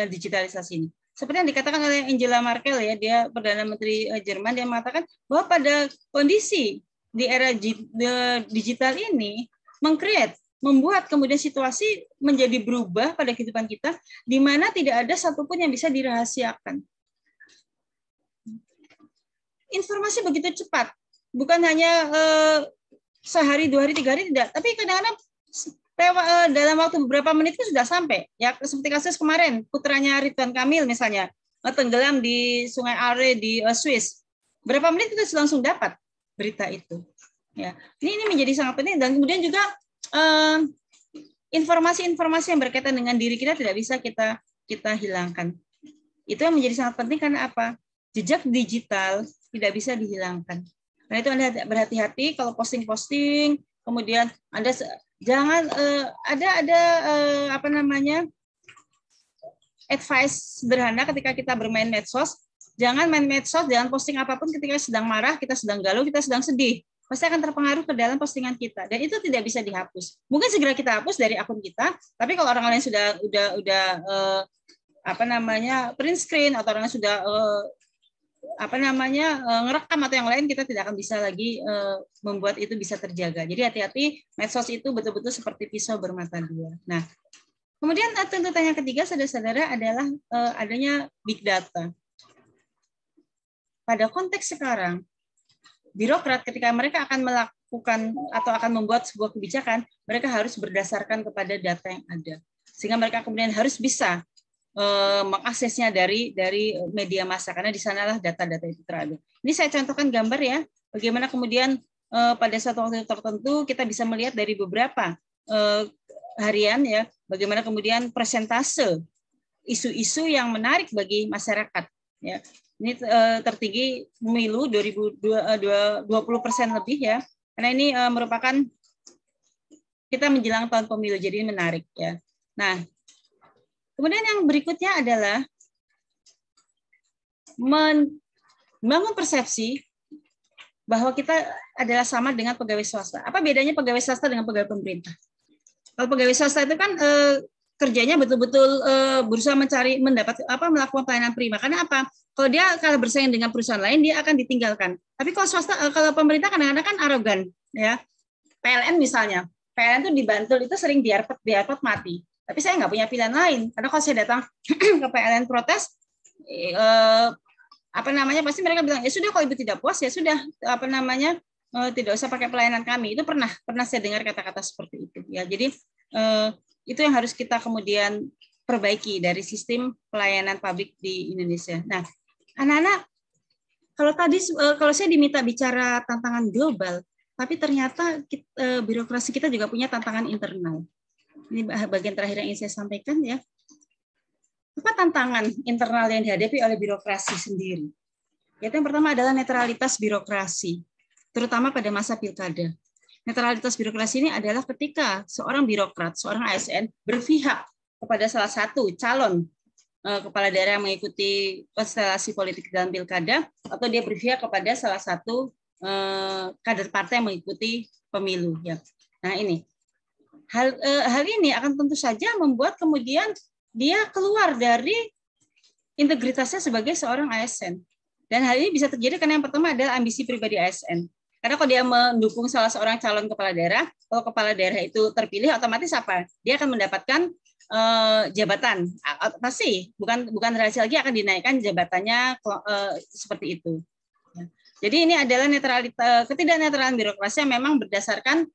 digitalisasi ini. Seperti yang dikatakan oleh Angela Merkel ya, dia Perdana Menteri Jerman, dia mengatakan bahwa pada kondisi di era digital ini membuat kemudian situasi menjadi berubah pada kehidupan kita, di mana tidak ada satupun yang bisa dirahasiakan. Informasi begitu cepat, bukan hanya sehari, 2 hari, 3 hari tidak, tapi kadang-kadang dalam waktu beberapa menit itu sudah sampai. Ya, seperti kasus kemarin, putranya Ridwan Kamil misalnya, tenggelam di Sungai Are di Swiss. Berapa menit kita langsung dapat berita itu. Ya, ini menjadi sangat penting dan kemudian juga informasi-informasi yang berkaitan dengan diri kita tidak bisa kita hilangkan. Itu yang menjadi sangat penting karena apa? Jejak digital tidak bisa dihilangkan. Nah, itu Anda berhati-hati kalau posting-posting, kemudian Anda jangan advice sederhana ketika kita bermain medsos. Jangan main medsos, jangan posting apapun ketika sedang marah, kita sedang galau, kita sedang sedih. Pasti akan terpengaruh ke dalam postingan kita dan itu tidak bisa dihapus. Mungkin segera kita hapus dari akun kita, tapi kalau orang lain sudah print screen atau orang sudah ngerekam atau yang lain, kita tidak akan bisa lagi membuat itu bisa terjaga. Jadi hati-hati, medsos itu betul-betul seperti pisau bermata dua. Nah, kemudian tuntutan yang ketiga, saudara-saudara, adalah adanya big data. Pada konteks sekarang, birokrat ketika mereka akan melakukan atau akan membuat sebuah kebijakan, mereka harus berdasarkan kepada data yang ada. Sehingga mereka kemudian harus bisa mengaksesnya dari media massa, karena di sanalah data-data itu terada. Ini saya contohkan gambar ya, bagaimana kemudian pada suatu waktu tertentu kita bisa melihat dari beberapa harian ya, bagaimana kemudian persentase isu-isu yang menarik bagi masyarakat. Ya, ini tertinggi pemilu 20% lebih ya, karena ini merupakan kita menjelang tahun pemilu, jadi ini menarik ya. Nah, Kemudian yang berikutnya adalah membangun persepsi bahwa kita adalah sama dengan pegawai swasta. Apa bedanya pegawai swasta dengan pegawai pemerintah? Kalau pegawai swasta itu kan kerjanya betul-betul berusaha melakukan pelayanan prima. Karena apa? Kalau bersaing dengan perusahaan lain, dia akan ditinggalkan. Tapi kalau swasta, kalau pemerintah kadang-kadang kan arogan, ya. PLN misalnya, PLN itu di Bantul itu sering diarpot mati. Tapi saya nggak punya pilihan lain. Karena kalau saya datang ke PLN protes, pasti mereka bilang, ya sudah, kalau ibu tidak puas, ya sudah, tidak usah pakai pelayanan kami. Itu pernah saya dengar kata-kata seperti itu. Ya, jadi itu yang harus kita kemudian perbaiki dari sistem pelayanan publik di Indonesia. Nah, anak-anak, kalau saya diminta bicara tantangan global, tapi ternyata birokrasi kita juga punya tantangan internal. Ini bagian terakhir yang ingin saya sampaikan, ya. Apa tantangan internal yang dihadapi oleh birokrasi sendiri? Yaitu yang pertama adalah netralitas birokrasi, terutama pada masa pilkada. Netralitas birokrasi ini adalah ketika seorang birokrat, seorang ASN berpihak kepada salah satu calon kepala daerah yang mengikuti konstelasi politik dalam pilkada, atau dia berpihak kepada salah satu kader partai yang mengikuti pemilu. Ya. Nah, ini hal ini akan tentu saja membuat kemudian dia keluar dari integritasnya sebagai seorang ASN. Dan hal ini bisa terjadi karena yang pertama adalah ambisi pribadi ASN. Karena kalau dia mendukung salah seorang calon kepala daerah, kalau kepala daerah itu terpilih, otomatis apa? Dia akan mendapatkan jabatan. Pasti bukan relasi lagi, akan dinaikkan jabatannya seperti itu. Jadi ini adalah ketidaknetralan birokrasi yang memang berdasarkan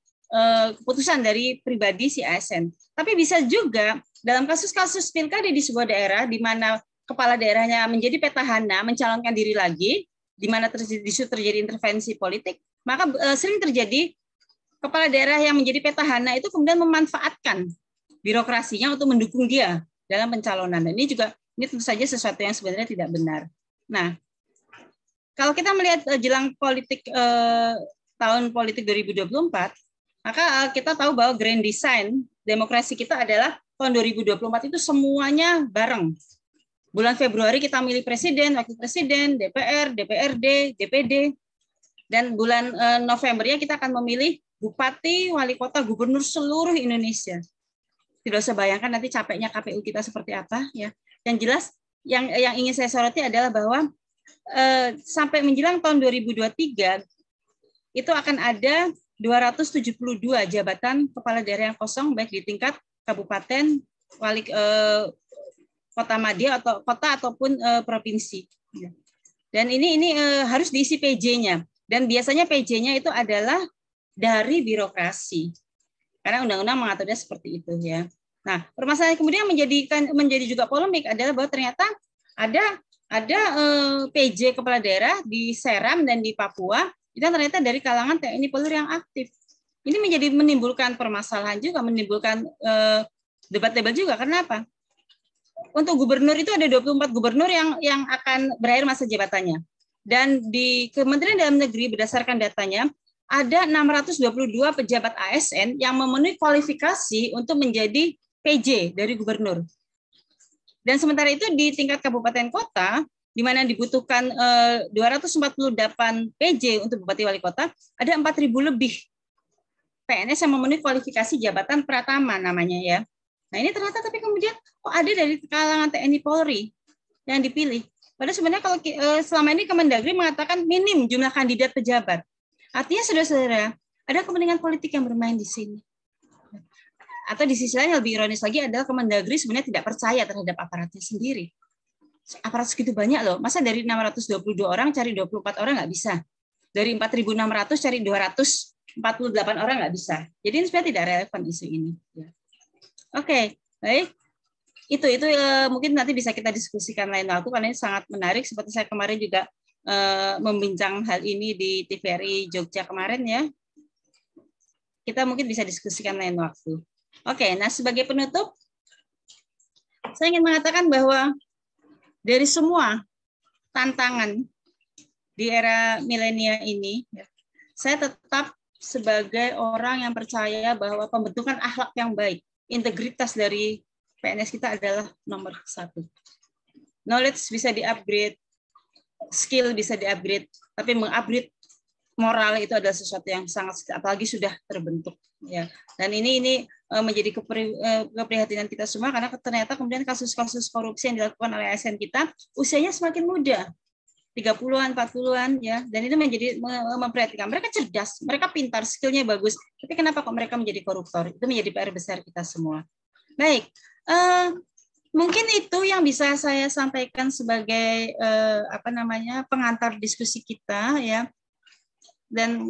keputusan dari pribadi si ASN. Tapi bisa juga dalam kasus-kasus pilkada di sebuah daerah di mana kepala daerahnya menjadi petahana, mencalonkan diri lagi, di mana terjadi intervensi politik, maka sering terjadi kepala daerah yang menjadi petahana itu kemudian memanfaatkan birokrasinya untuk mendukung dia dalam pencalonan. Dan ini tentu saja sesuatu yang sebenarnya tidak benar. Nah, kalau kita melihat jelang politik tahun politik 2024, maka kita tahu bahwa grand design demokrasi kita adalah tahun 2024 itu semuanya bareng. Bulan Februari kita milih presiden, wakil presiden, DPR, DPRD, DPD, dan bulan Novembernya kita akan memilih bupati, wali kota, gubernur seluruh Indonesia. Tidak usah bayangkan nanti capeknya KPU kita seperti apa, ya. Yang jelas yang ingin saya soroti adalah bahwa sampai menjelang tahun 2023 itu akan ada 272 jabatan kepala daerah yang kosong, baik di tingkat kabupaten, kota madya atau kota ataupun provinsi. Dan ini harus diisi PJ-nya. Dan biasanya PJ-nya itu adalah dari birokrasi. Karena undang-undang mengaturnya seperti itu, ya. Nah, permasalahan kemudian menjadi juga polemik adalah bahwa ternyata ada PJ kepala daerah di Seram dan di Papua itu ternyata dari kalangan TNI Polri yang aktif. Ini menimbulkan permasalahan juga, menimbulkan debat-debat juga. Karena apa? Untuk gubernur itu ada 24 gubernur yang akan berakhir masa jabatannya. Dan di Kementerian Dalam Negeri berdasarkan datanya ada 622 pejabat ASN yang memenuhi kualifikasi untuk menjadi PJ dari gubernur. Dan sementara itu di tingkat kabupaten kota, di mana dibutuhkan 248 PJ untuk bupati wali kota, ada 4.000 lebih PNS yang memenuhi kualifikasi jabatan pratama namanya, ya. Nah, ini ternyata tapi kemudian ada dari kalangan TNI Polri yang dipilih. Padahal sebenarnya kalau selama ini Kemendagri mengatakan minim jumlah kandidat pejabat. Artinya, saudara-saudara, ada kepentingan politik yang bermain di sini. Atau di sisi lain yang lebih ironis lagi adalah Kemendagri sebenarnya tidak percaya terhadap aparatnya sendiri. Aparat segitu banyak loh. Masa dari 622 orang cari 24 orang nggak bisa? Dari 4.600 cari 248 orang nggak bisa. Jadi ini sebenarnya tidak relevan isu ini. Oke, baik. Itu mungkin nanti bisa kita diskusikan lain waktu karena ini sangat menarik. Seperti saya kemarin juga membincang hal ini di TVRI Jogja kemarin, ya. Kita mungkin bisa diskusikan lain waktu. Oke, nah sebagai penutup, saya ingin mengatakan bahwa dari semua tantangan di era milenial ini, saya tetap sebagai orang yang percaya bahwa pembentukan akhlak yang baik, integritas dari PNS kita adalah nomor 1. Knowledge bisa di-upgrade, skill bisa di-upgrade, tapi meng-upgrade moral itu adalah sesuatu yang sangat, apalagi sudah terbentuk, ya. Dan ini menjadi keprihatinan kita semua, karena ternyata kemudian kasus-kasus korupsi yang dilakukan oleh ASN kita usianya semakin muda, 30-an, 40-an, ya. Dan itu menjadi memperhatikan. Mereka cerdas, mereka pintar, skillnya bagus. Tapi kenapa kok mereka menjadi koruptor? Itu menjadi PR besar kita semua. Baik, mungkin itu yang bisa saya sampaikan sebagai pengantar diskusi kita, ya. Dan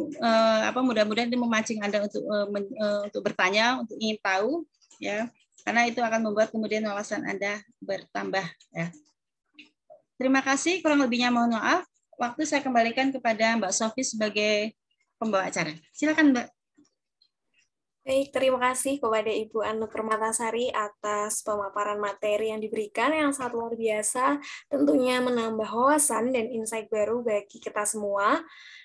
mudah-mudahan ini memancing Anda untuk bertanya, untuk ingin tahu, ya, karena itu akan membuat kemudian wawasan Anda bertambah, ya. Terima kasih, kurang lebihnya mohon maaf. Waktu saya kembalikan kepada Mbak Sofi sebagai pembawa acara. Silakan, Mbak. Baik, terima kasih kepada Ibu Anu Permatasari atas pemaparan materi yang diberikan yang sangat luar biasa, tentunya menambah wawasan dan insight baru bagi kita semua.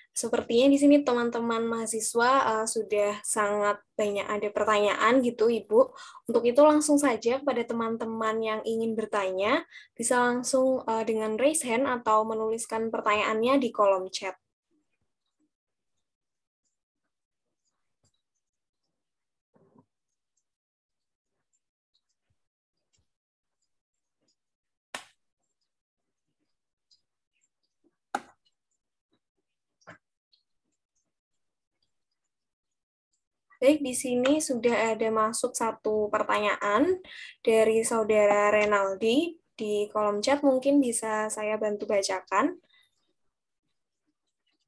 Sepertinya di sini teman-teman mahasiswa sudah sangat banyak ada pertanyaan gitu, Ibu. Untuk itu langsung saja kepada teman-teman yang ingin bertanya, bisa langsung dengan raise hand atau menuliskan pertanyaannya di kolom chat. Baik, di sini sudah ada masuk satu pertanyaan dari Saudara Renaldi di kolom chat, mungkin bisa saya bantu bacakan.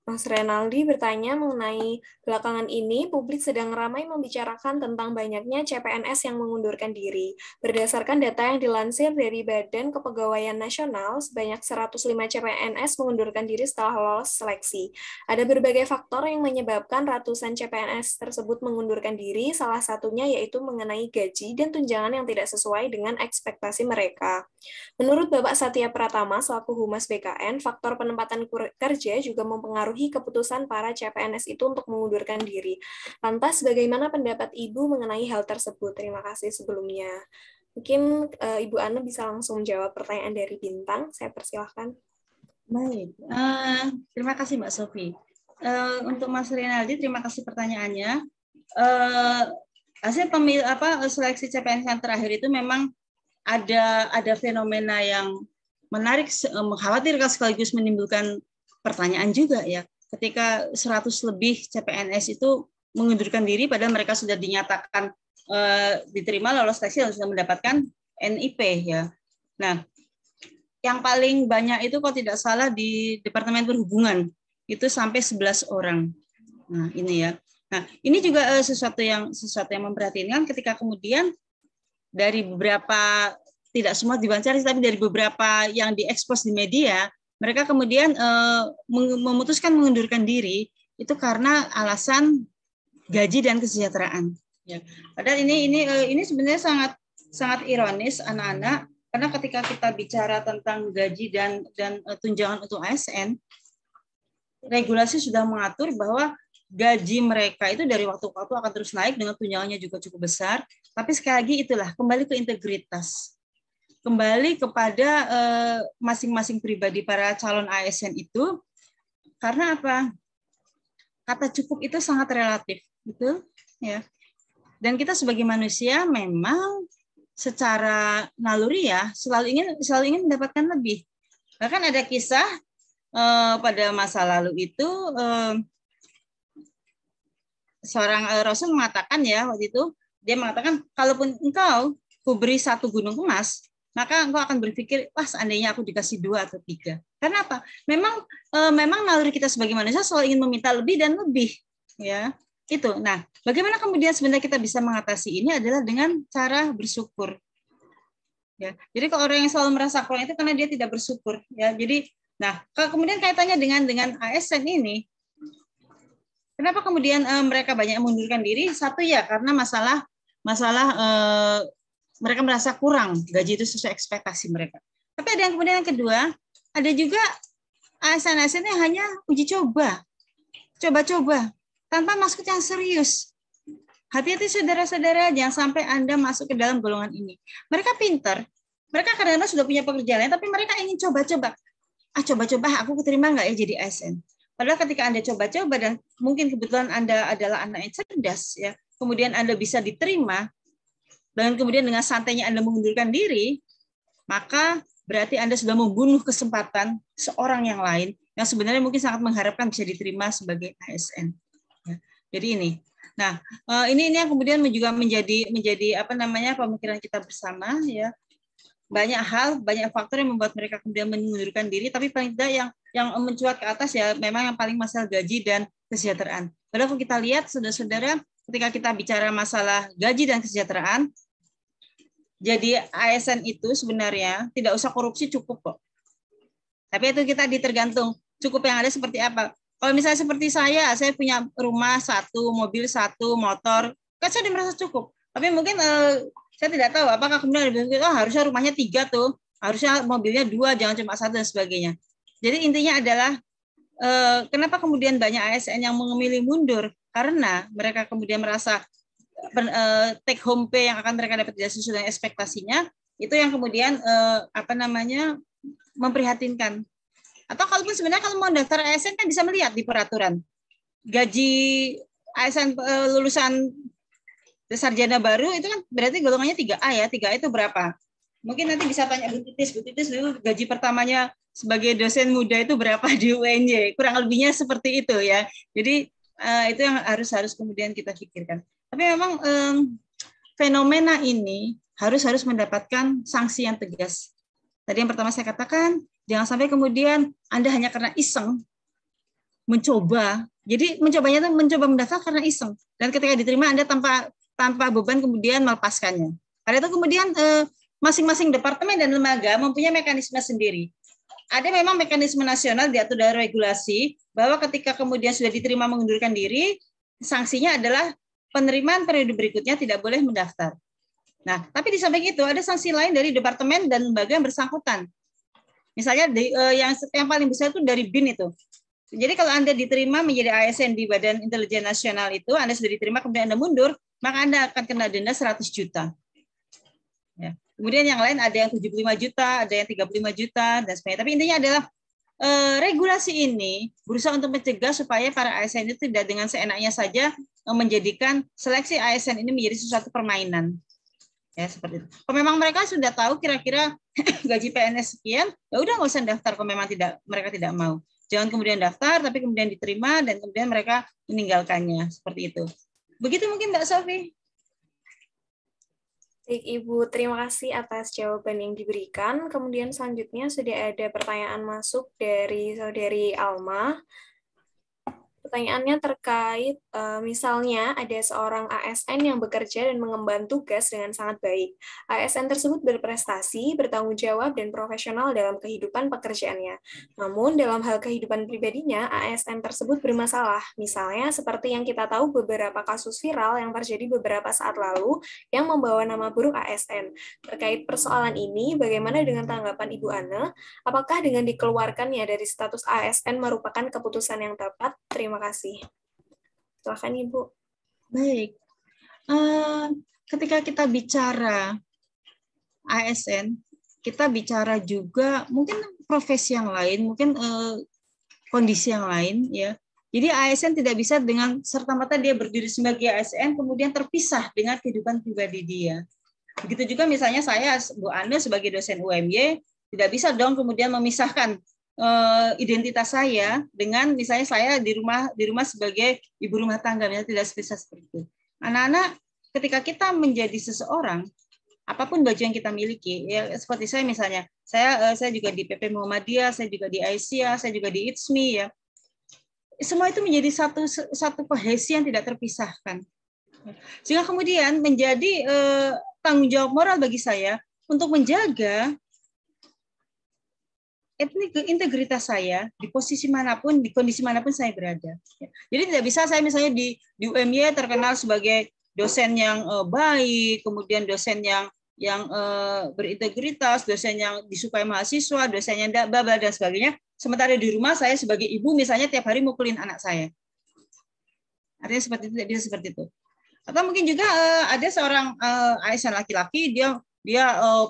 Mas Renaldi bertanya mengenai belakangan ini publik sedang ramai membicarakan tentang banyaknya CPNS yang mengundurkan diri. Berdasarkan data yang dilansir dari Badan Kepegawaian Nasional, sebanyak 105 CPNS mengundurkan diri setelah lolos seleksi. Ada berbagai faktor yang menyebabkan ratusan CPNS tersebut mengundurkan diri, salah satunya yaitu mengenai gaji dan tunjangan yang tidak sesuai dengan ekspektasi mereka. Menurut Bapak Satya Pratama selaku Humas BKN, faktor penempatan kerja juga mempengaruhi keputusan para CPNS itu untuk mengundurkan diri. Lantas, bagaimana pendapat Ibu mengenai hal tersebut? Terima kasih sebelumnya. Mungkin Ibu Ana bisa langsung menjawab pertanyaan dari Bintang. Saya persilahkan. Baik, terima kasih Mbak Sofi. Untuk Mas Rinaldi, terima kasih pertanyaannya. Hasil seleksi CPNS yang terakhir itu memang ada fenomena yang menarik, mengkhawatirkan sekaligus menimbulkan pertanyaan juga, ya. Ketika 100 lebih CPNS itu mengundurkan diri padahal mereka sudah dinyatakan diterima lolos seleksi dan sudah mendapatkan NIP, ya. Nah, yang paling banyak itu kalau tidak salah di Departemen Perhubungan itu sampai 11 orang. Nah, ini ya. Nah, ini juga sesuatu yang memperhatikan ketika kemudian dari beberapa, tidak semua diwawancara, tapi dari beberapa yang diekspos di media, mereka kemudian memutuskan mengundurkan diri itu karena alasan gaji dan kesejahteraan. Ya. Padahal ini sebenarnya sangat ironis anak-anak, karena ketika kita bicara tentang gaji dan tunjangan untuk ASN, regulasi sudah mengatur bahwa gaji mereka itu dari waktu ke waktu akan terus naik dengan tunjangannya juga cukup besar. Tapi sekali lagi itulah kembali ke integritas. Kembali kepada masing-masing pribadi para calon ASN itu, karena apa? Kata cukup itu sangat relatif, gitu, ya. Dan kita sebagai manusia memang secara naluri ya selalu ingin mendapatkan lebih. Bahkan ada kisah pada masa lalu itu seorang Rasul mengatakan, ya, waktu itu dia mengatakan, kalaupun engkau kuberi 1 gunung emas, maka engkau akan berpikir, wah seandainya aku dikasih 2 atau 3. Karena apa? Memang naluri kita sebagai manusia selalu ingin meminta lebih dan lebih, ya. Itu. Nah, bagaimana kemudian sebenarnya kita bisa mengatasi ini adalah dengan cara bersyukur. Ya. Jadi kalau orang yang selalu merasa kurang itu karena dia tidak bersyukur, ya. Jadi, nah, kemudian kaitannya dengan ASN ini, kenapa kemudian mereka banyak mengundurkan diri? Satu ya karena masalah mereka merasa kurang gaji itu sesuai ekspektasi mereka. Tapi ada yang kemudian yang kedua, ada juga ASN yang hanya uji coba tanpa maksud yang serius. Hati-hati saudara-saudara, jangan sampai Anda masuk ke dalam golongan ini. Mereka pintar, mereka kadang-kadang sudah punya pekerjaan lain, tapi mereka ingin coba-coba. Coba-coba aku keterima nggak ya jadi ASN? Padahal ketika Anda coba-coba dan mungkin kebetulan Anda adalah anak yang cerdas, ya, kemudian Anda bisa diterima, dan kemudian dengan santainya Anda mengundurkan diri, maka berarti Anda sudah membunuh kesempatan seorang yang lain yang sebenarnya mungkin sangat mengharapkan bisa diterima sebagai ASN. Ya, jadi ini. Nah, ini yang kemudian juga menjadi apa namanya pemikiran kita bersama, ya. Banyak hal, banyak faktor yang membuat mereka kemudian mengundurkan diri, tapi paling tidak yang mencuat ke atas ya memang yang paling masalah gaji dan kesejahteraan. Padahal kalau kita lihat saudara-saudara, ketika kita bicara masalah gaji dan kesejahteraan, jadi ASN itu sebenarnya tidak usah korupsi, cukup kok. Tapi itu kita tergantung cukup yang ada seperti apa. Kalau misalnya seperti saya punya rumah 1, mobil 1, motor, kan saya udah merasa cukup. Tapi mungkin saya tidak tahu apakah kemudian harusnya rumahnya 3 tuh, harusnya mobilnya 2, jangan cuma 1 dan sebagainya. Jadi intinya adalah kenapa kemudian banyak ASN yang memilih mundur? Karena mereka kemudian merasa take home pay yang akan mereka dapat tidak sesuai dengan ekspektasinya, itu yang kemudian apa namanya memprihatinkan. Atau kalaupun sebenarnya kalau mau daftar ASN kan bisa melihat di peraturan gaji ASN lulusan sarjana baru itu kan berarti golongannya 3A ya. 3A itu berapa? Mungkin nanti bisa tanya Bu Titis dulu gaji pertamanya sebagai dosen muda itu berapa di UNY? Kurang lebihnya seperti itu ya. Jadi itu yang harus kemudian kita pikirkan. Tapi memang fenomena ini harus mendapatkan sanksi yang tegas. Tadi yang pertama saya katakan, jangan sampai kemudian Anda hanya karena iseng mencoba. Jadi mencobanya itu mencoba mendaftar karena iseng. Dan ketika diterima Anda tanpa beban kemudian melepaskannya. Karena itu kemudian masing-masing departemen dan lembaga mempunyai mekanisme sendiri. Ada memang mekanisme nasional diatur dalam regulasi bahwa ketika kemudian sudah diterima mengundurkan diri, sanksinya adalah penerimaan periode berikutnya tidak boleh mendaftar. Nah, tapi di samping itu ada sanksi lain dari departemen dan lembaga yang bersangkutan. Misalnya yang paling besar itu dari BIN itu. Jadi kalau Anda diterima menjadi ASN di Badan Intelijen Nasional itu, Anda sudah diterima kemudian Anda mundur, maka Anda akan kena denda 100 juta. Ya. Kemudian yang lain ada yang 75 juta, ada yang 35 juta, dan sebagainya. Tapi intinya adalah regulasi ini berusaha untuk mencegah supaya para ASN itu tidak dengan seenaknya saja menjadikan seleksi ASN ini menjadi sesuatu permainan. Ya, seperti itu. Kalau memang mereka sudah tahu kira-kira gaji PNS sekian, ya udah nggak usah daftar kalau memang mereka tidak mau. Jangan kemudian daftar, tapi kemudian diterima dan kemudian mereka meninggalkannya seperti itu. Begitu mungkin Mbak Sofi. Baik, Ibu, terima kasih atas jawaban yang diberikan. Kemudian selanjutnya sudah ada pertanyaan masuk dari Saudari Alma. Pertanyaannya terkait, misalnya ada seorang ASN yang bekerja dan mengemban tugas dengan sangat baik. ASN tersebut berprestasi, bertanggung jawab, dan profesional dalam kehidupan pekerjaannya. Namun, dalam hal kehidupan pribadinya, ASN tersebut bermasalah. Misalnya, seperti yang kita tahu beberapa kasus viral yang terjadi beberapa saat lalu yang membawa nama buruk ASN. Terkait persoalan ini, bagaimana dengan tanggapan Ibu Ana? Apakah dengan dikeluarkannya dari status ASN merupakan keputusan yang tepat? Terima kasih. Silakan Ibu. Baik. Ketika kita bicara ASN, kita bicara juga mungkin profesi yang lain, mungkin kondisi yang lain, ya. Jadi ASN tidak bisa dengan serta-merta dia berdiri sebagai ASN kemudian terpisah dengan kehidupan pribadi dia. Begitu juga misalnya saya, Bu Ana sebagai dosen UMY, tidak bisa dong kemudian memisahkan identitas saya dengan misalnya saya di rumah sebagai ibu rumah tangga, misalnya tidak bisa seperti itu. Anak-anak, ketika kita menjadi seseorang, apapun baju yang kita miliki, ya seperti saya misalnya, saya juga di PP Muhammadiyah, saya juga di Aisyah, saya juga di ITSMI, ya. Semua itu menjadi satu kohesi yang tidak terpisahkan. Sehingga kemudian menjadi tanggung jawab moral bagi saya untuk menjaga integritas saya di posisi manapun, di kondisi manapun saya berada. Jadi tidak bisa saya misalnya di UMY terkenal sebagai dosen yang baik, kemudian dosen yang berintegritas, dosen yang disukai mahasiswa, dosen yang tidak babal dan sebagainya. Sementara di rumah saya sebagai ibu misalnya tiap hari mukulin anak saya. Artinya seperti itu, tidak bisa seperti itu. Atau mungkin juga ada seorang ASN laki-laki, dia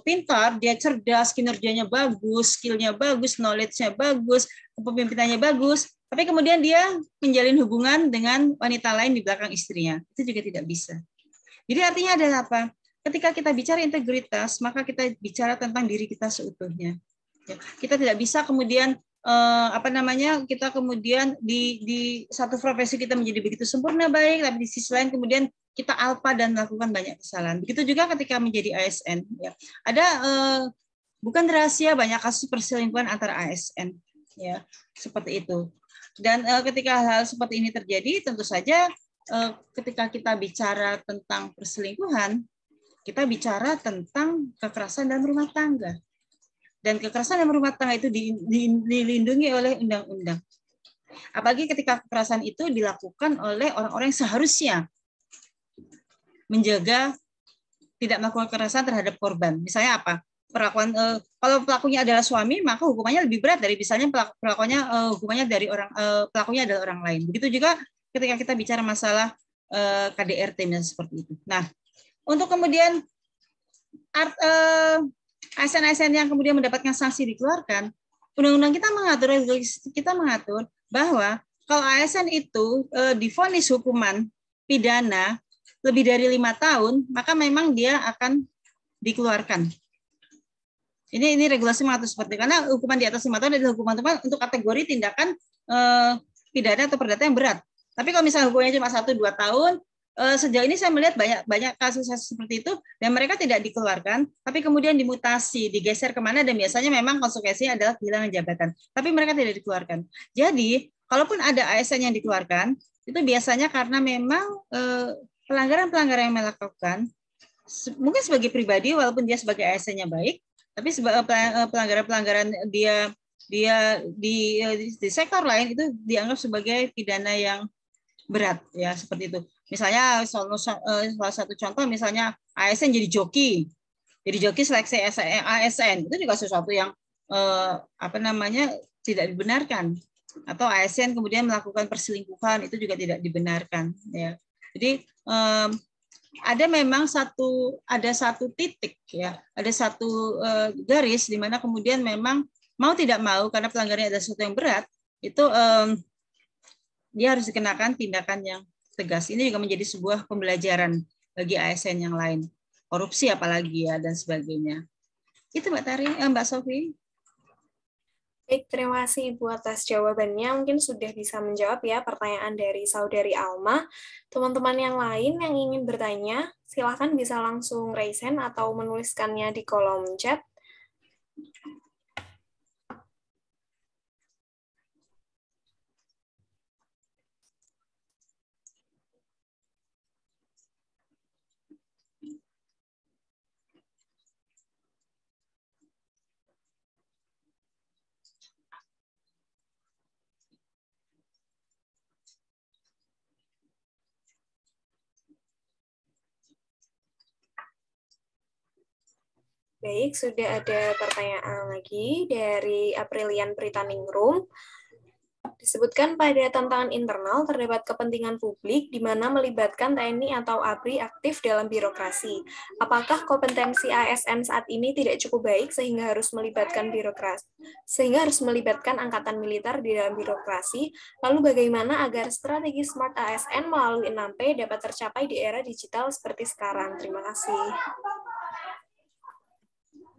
pintar, dia cerdas, kinerjanya bagus, skillnya bagus, knowledge-nya bagus, kepemimpinannya bagus, tapi kemudian dia menjalin hubungan dengan wanita lain di belakang istrinya. Itu juga tidak bisa. Jadi artinya adalah apa? Ketika kita bicara integritas, maka kita bicara tentang diri kita seutuhnya. Kita tidak bisa kemudian kita kemudian di satu profesi kita menjadi begitu sempurna baik, tapi di sisi lain kemudian kita alpa dan melakukan banyak kesalahan. Begitu juga ketika menjadi ASN. Ya. Ada bukan rahasia banyak kasus perselingkuhan antara ASN, ya seperti itu. Dan ketika hal seperti ini terjadi, tentu saja ketika kita bicara tentang perselingkuhan, kita bicara tentang kekerasan dalam rumah tangga. Dan kekerasan dalam rumah tangga itu dilindungi oleh undang-undang. Apalagi ketika kekerasan itu dilakukan oleh orang-orang yang seharusnya menjaga tidak melakukan kekerasan terhadap korban. Misalnya apa? Perlakuan kalau pelakunya adalah suami, maka hukumannya lebih berat dari misalnya hukumannya dari pelakunya adalah orang lain. Begitu juga ketika kita bicara masalah KDRT dan seperti itu. Nah, untuk kemudian ASN-ASN yang kemudian mendapatkan sanksi dikeluarkan, undang-undang kita mengatur bahwa kalau ASN itu divonis hukuman pidana lebih dari 5 tahun, maka memang dia akan dikeluarkan. Ini regulasi mengatur seperti itu. Karena hukuman di atas 5 tahun adalah hukuman untuk kategori tindakan pidana atau perdata yang berat. Tapi kalau misalnya hukumannya cuma 1-2 tahun, sejauh ini saya melihat banyak kasus seperti itu dan mereka tidak dikeluarkan, tapi kemudian dimutasi, digeser kemana, dan biasanya memang konsekuensinya adalah kehilangan jabatan. Tapi mereka tidak dikeluarkan. Jadi, kalaupun ada ASN yang dikeluarkan, itu biasanya karena memang pelanggaran-pelanggaran yang melakukan, mungkin sebagai pribadi walaupun dia sebagai ASN-nya baik, tapi pelanggaran-pelanggaran dia di sektor lain itu dianggap sebagai pidana yang berat, ya seperti itu. Misalnya salah satu contoh misalnya ASN jadi joki seleksi ASN itu juga sesuatu yang tidak dibenarkan, atau ASN kemudian melakukan perselingkuhan itu juga tidak dibenarkan, ya. Jadi ada memang satu titik, ya, ada satu garis di mana kemudian memang mau tidak mau karena pelanggarannya ada sesuatu yang berat itu dia harus dikenakan tindakan yang tegas. Ini juga menjadi sebuah pembelajaran bagi ASN yang lain, korupsi apalagi ya dan sebagainya. Itu Mbak Tari, Mbak Sofi. Baik, terima kasih Ibu atas jawabannya. Mungkin sudah bisa menjawab ya pertanyaan dari Saudari Alma. Teman-teman yang lain yang ingin bertanya, silakan bisa langsung raise hand atau menuliskannya di kolom chat. Baik, sudah ada pertanyaan lagi dari Aprilian Pritaningrum. Disebutkan pada tantangan internal terdapat kepentingan publik di mana melibatkan TNI atau ABRI aktif dalam birokrasi. Apakah kompetensi ASN saat ini tidak cukup baik sehingga harus melibatkan angkatan militer di dalam birokrasi? Lalu bagaimana agar strategi Smart ASN melalui 6P dapat tercapai di era digital seperti sekarang? Terima kasih.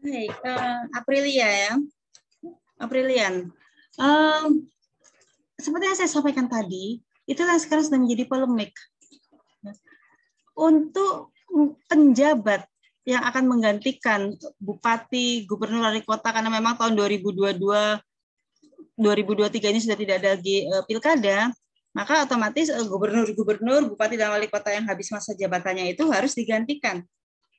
Baik, Aprilia ya. Aprilian. Seperti yang saya sampaikan tadi, itu yang sekarang sedang menjadi polemik. Untuk penjabat yang akan menggantikan bupati, gubernur, wali kota, karena memang tahun 2022, 2023 ini sudah tidak ada lagi pilkada, maka otomatis gubernur, bupati, dan wali kota yang habis masa jabatannya itu harus digantikan.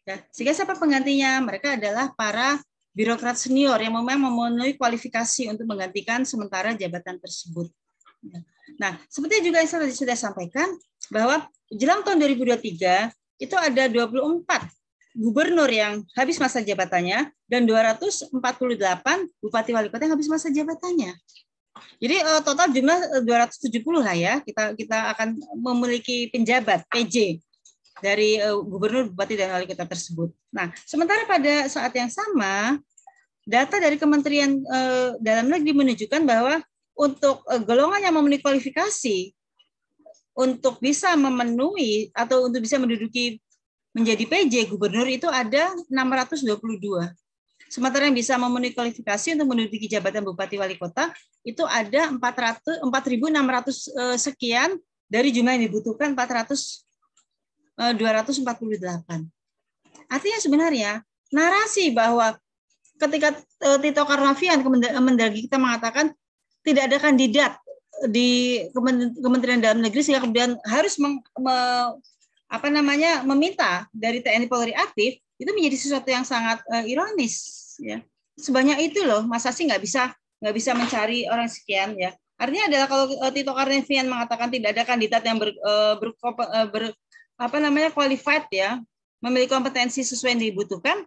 Ya, sehingga siapa penggantinya? Mereka adalah para birokrat senior yang memang memenuhi kualifikasi untuk menggantikan sementara jabatan tersebut. Nah, seperti juga yang saya sudah sampaikan, bahwa jelang tahun 2023 itu ada 24 gubernur yang habis masa jabatannya dan 248 bupati wali kota yang habis masa jabatannya. Jadi total jumlah 270 lah ya, kita akan memiliki penjabat PJ dari gubernur, bupati, dan wali kota tersebut. Nah, sementara pada saat yang sama, data dari Kementerian Dalam Negeri menunjukkan bahwa untuk golongan yang memenuhi kualifikasi untuk bisa memenuhi atau untuk bisa menduduki menjadi PJ gubernur itu ada 622. Sementara yang bisa memenuhi kualifikasi untuk menduduki jabatan bupati wali kota itu ada 4.600 sekian dari jumlah yang dibutuhkan 248. Artinya sebenarnya narasi bahwa ketika Tito Karnavian Kemendagri kita mengatakan tidak ada kandidat di Kementerian Dalam Negeri sehingga kemudian harus meminta dari TNI Polri aktif, itu menjadi sesuatu yang sangat ironis ya. Sebanyak itu loh, masa sih nggak bisa mencari orang sekian ya. Artinya adalah kalau Tito Karnavian mengatakan tidak ada kandidat yang qualified ya, memiliki kompetensi sesuai yang dibutuhkan,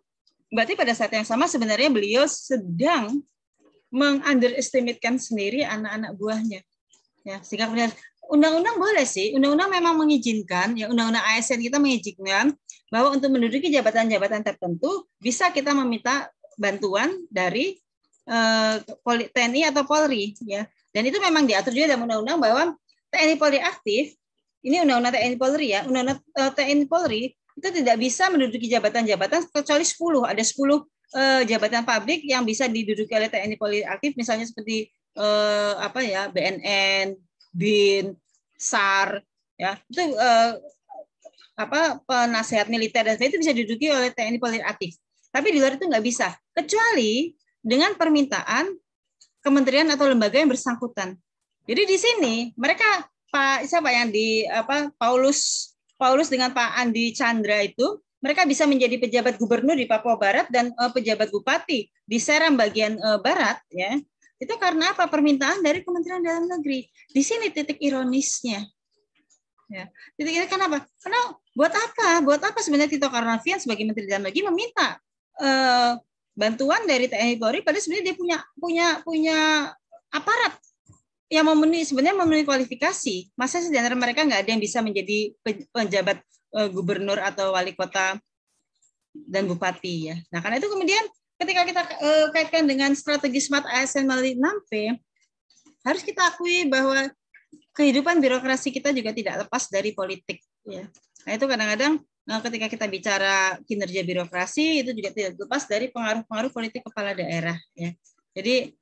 berarti pada saat yang sama sebenarnya beliau sedang meng-underestimate-kan sendiri anak-anak buahnya. Ya, sehingga kemudian undang-undang boleh sih, undang-undang memang mengizinkan, ya undang-undang ASN kita mengizinkan bahwa untuk menduduki jabatan-jabatan tertentu bisa kita meminta bantuan dari TNI atau Polri, ya. Dan itu memang diatur juga dalam undang-undang bahwa TNI Polri aktif, ini undang-undang TNI Polri ya, undang-undang TNI Polri itu tidak bisa menduduki jabatan-jabatan kecuali 10, ada 10 jabatan publik yang bisa diduduki oleh TNI Polri aktif, misalnya seperti BNN, BIN, SAR, ya itu penasehat militer dan itu bisa diduduki oleh TNI Polri aktif. Tapi di luar itu nggak bisa, kecuali dengan permintaan kementerian atau lembaga yang bersangkutan. Jadi di sini mereka Paulus dengan Pak Andi Chandra itu mereka bisa menjadi pejabat gubernur di Papua Barat dan pejabat bupati di Seram bagian barat, ya. Itu karena apa? Permintaan dari Kementerian Dalam Negeri. Di sini titik ironisnya. Ya. Titik ini kenapa? Karena buat apa sebenarnya Tito Karnavian sebagai Menteri Dalam Negeri meminta bantuan dari TNI Polri, padahal sebenarnya dia punya aparat yang memenuhi kualifikasi. Masa di antara mereka nggak ada yang bisa menjadi penjabat gubernur atau wali kota dan bupati, ya. Nah, karena itu kemudian ketika kita kaitkan dengan strategi Smart ASN melalui 6P, harus kita akui bahwa kehidupan birokrasi kita juga tidak lepas dari politik. Ya. Nah, itu kadang-kadang ketika kita bicara kinerja birokrasi, itu juga tidak lepas dari pengaruh-pengaruh politik kepala daerah. Ya. Jadi,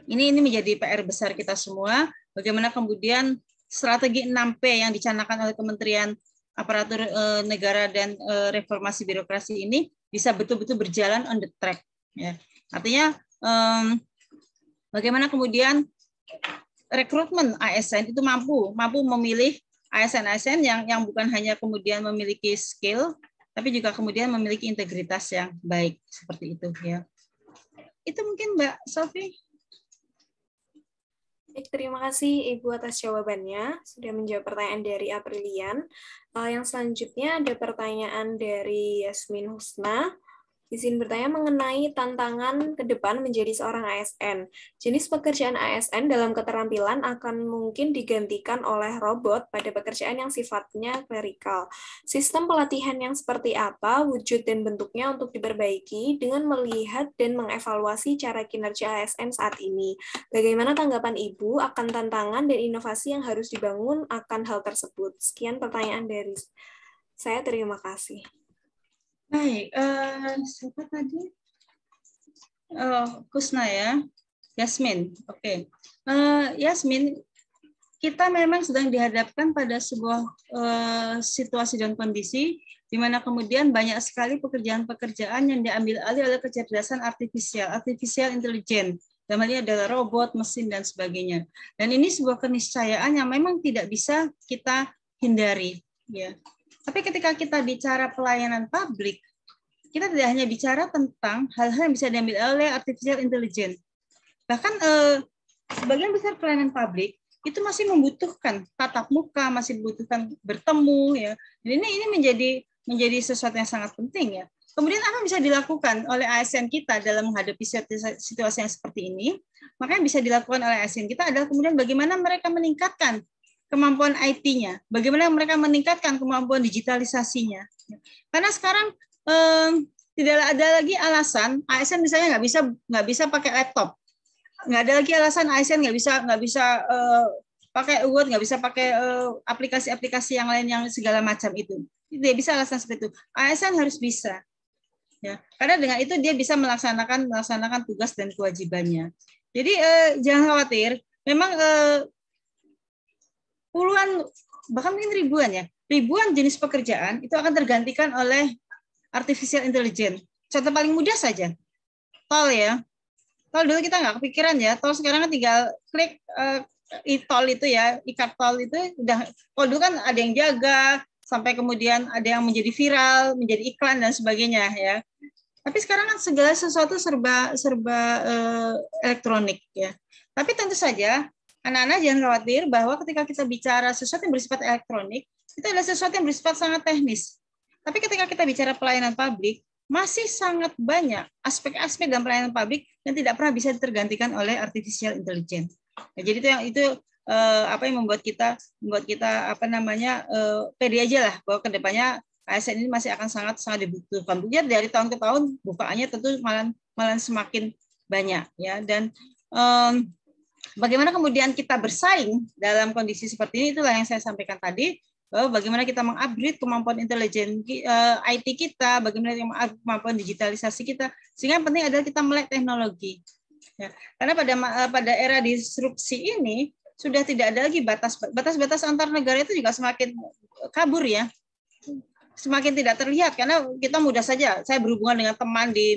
ini menjadi PR besar kita semua, bagaimana kemudian strategi 6P yang dicanangkan oleh Kementerian Aparatur Negara dan Reformasi Birokrasi ini bisa betul-betul berjalan on the track. Ya. Artinya bagaimana kemudian rekrutmen ASN itu mampu memilih ASN-ASN yang bukan hanya kemudian memiliki skill, tapi juga kemudian memiliki integritas yang baik seperti itu. Ya. Itu mungkin Mbak Sofi. Terima kasih Ibu atas jawabannya, sudah menjawab pertanyaan dari Aprilian. Yang selanjutnya ada pertanyaan dari Yasmin Husna. Izin bertanya mengenai tantangan ke depan menjadi seorang ASN. Jenis pekerjaan ASN dalam keterampilan akan mungkin digantikan oleh robot pada pekerjaan yang sifatnya klerikal. Sistem pelatihan yang seperti apa, wujud dan bentuknya untuk diperbaiki dengan melihat dan mengevaluasi cara kinerja ASN saat ini. Bagaimana tanggapan Ibu akan tantangan dan inovasi yang harus dibangun akan hal tersebut? Sekian pertanyaan dari saya, terima kasih. Baik, siapa tadi? Kusna ya, Yasmin. Oke, Yasmin, kita memang sedang dihadapkan pada sebuah situasi dan kondisi di mana kemudian banyak sekali pekerjaan-pekerjaan yang diambil alih oleh kecerdasan artificial intelligence. Dalam hal ini adalah robot, mesin dan sebagainya. Dan ini sebuah keniscayaan yang memang tidak bisa kita hindari. Ya. Tapi ketika kita bicara pelayanan publik, kita tidak hanya bicara tentang hal-hal yang bisa diambil oleh artificial intelligence. Bahkan sebagian besar pelayanan publik itu masih membutuhkan tatap muka, masih membutuhkan bertemu, ya. Dan ini menjadi sesuatu yang sangat penting, ya. Kemudian apa yang bisa dilakukan oleh ASN kita dalam menghadapi situasi yang seperti ini? Maka yang bisa dilakukan oleh ASN kita adalah kemudian bagaimana mereka meningkatkan kemampuan IT-nya, bagaimana mereka meningkatkan kemampuan digitalisasinya. Karena sekarang tidak ada lagi alasan ASN misalnya nggak bisa pakai laptop, nggak ada lagi alasan ASN nggak bisa pakai Word, nggak bisa pakai aplikasi-aplikasi yang lain yang segala macam itu. Tidak bisa alasan seperti itu. ASN harus bisa. Ya, karena dengan itu dia bisa melaksanakan tugas dan kewajibannya. Jadi jangan khawatir, memang puluhan bahkan mungkin ribuan jenis pekerjaan itu akan tergantikan oleh artificial intelligence. Contoh paling mudah saja, tol ya. Tol dulu kita nggak kepikiran ya, tol sekarang kan tinggal klik e-tol itu ya, ikat tol itu udah. Kalau dulu kan ada yang jaga, sampai kemudian ada yang menjadi viral, menjadi iklan dan sebagainya ya. Tapi sekarang kan segala sesuatu serba elektronik ya. Tapi tentu saja anak-anak jangan khawatir bahwa ketika kita bicara sesuatu yang bersifat elektronik, itu adalah sesuatu yang bersifat sangat teknis. Tapi ketika kita bicara pelayanan publik, masih sangat banyak aspek-aspek dalam pelayanan publik yang tidak pernah bisa tergantikan oleh artificial intelligence. Ya, jadi itu apa yang membuat kita pede aja lah bahwa kedepannya ASN ini masih akan sangat dibutuhkan. Lihat dari tahun ke tahun bukaannya tentu malah semakin banyak ya. Dan bagaimana kemudian kita bersaing dalam kondisi seperti ini, itulah yang saya sampaikan tadi, bahwa bagaimana kita mengupgrade kemampuan intelijen IT kita, bagaimana kemampuan digitalisasi kita, sehingga yang penting adalah kita melek teknologi. Ya, karena pada era disrupsi ini sudah tidak ada lagi batas antar negara, itu juga semakin kabur ya, semakin tidak terlihat karena kita mudah saja. Saya berhubungan dengan teman di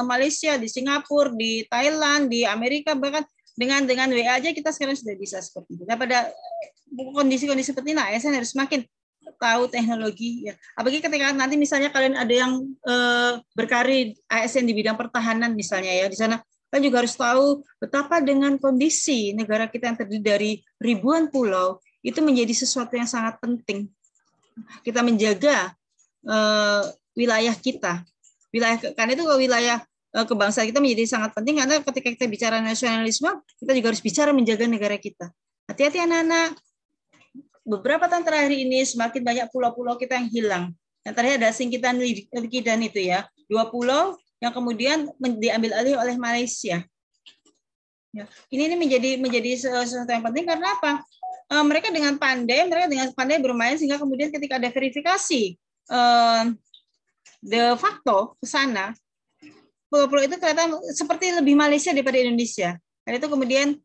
Malaysia, di Singapura, di Thailand, di Amerika, bahkan dengan WA aja kita sekarang sudah bisa seperti itu. Nah, pada kondisi-kondisi seperti ini, ASN harus semakin tahu teknologi ya. Apalagi ketika nanti misalnya kalian ada yang berkarir ASN di bidang pertahanan misalnya ya, di sana kan juga harus tahu betapa dengan kondisi negara kita yang terdiri dari ribuan pulau, itu menjadi sesuatu yang sangat penting. Kita menjaga wilayah kita, karena itu wilayah kebangsaan kita menjadi sangat penting, karena ketika kita bicara nasionalisme, kita juga harus bicara menjaga negara kita. Hati-hati anak-anak, beberapa tahun terakhir ini semakin banyak pulau-pulau kita yang hilang. Yang terakhir ada Singkitan Likidan itu ya, 2 pulau yang kemudian diambil alih oleh Malaysia. Ya, ini menjadi sesuatu yang penting karena apa? Mereka dengan pandai bermain, sehingga kemudian ketika ada verifikasi de facto ke sana, pulau-pulau itu ternyata seperti lebih Malaysia daripada Indonesia. Dan itu kemudian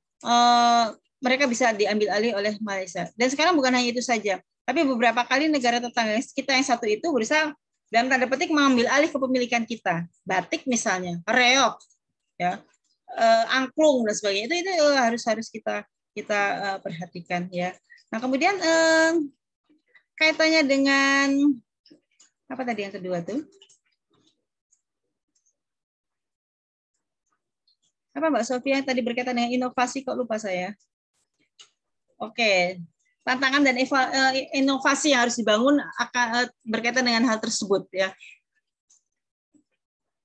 mereka bisa diambil alih oleh Malaysia. Dan sekarang bukan hanya itu saja, tapi beberapa kali negara tetangga kita yang satu itu berusaha dalam tanda petik mengambil alih kepemilikan kita. Batik misalnya, reok, ya, angklung dan sebagainya, itu harus kita perhatikan ya. Nah, kemudian kaitannya dengan apa tadi yang kedua tuh? Apa Mbak Sofia yang tadi berkaitan dengan inovasi, kok lupa saya? Oke, tantangan dan inovasi yang harus dibangun akan berkaitan dengan hal tersebut ya.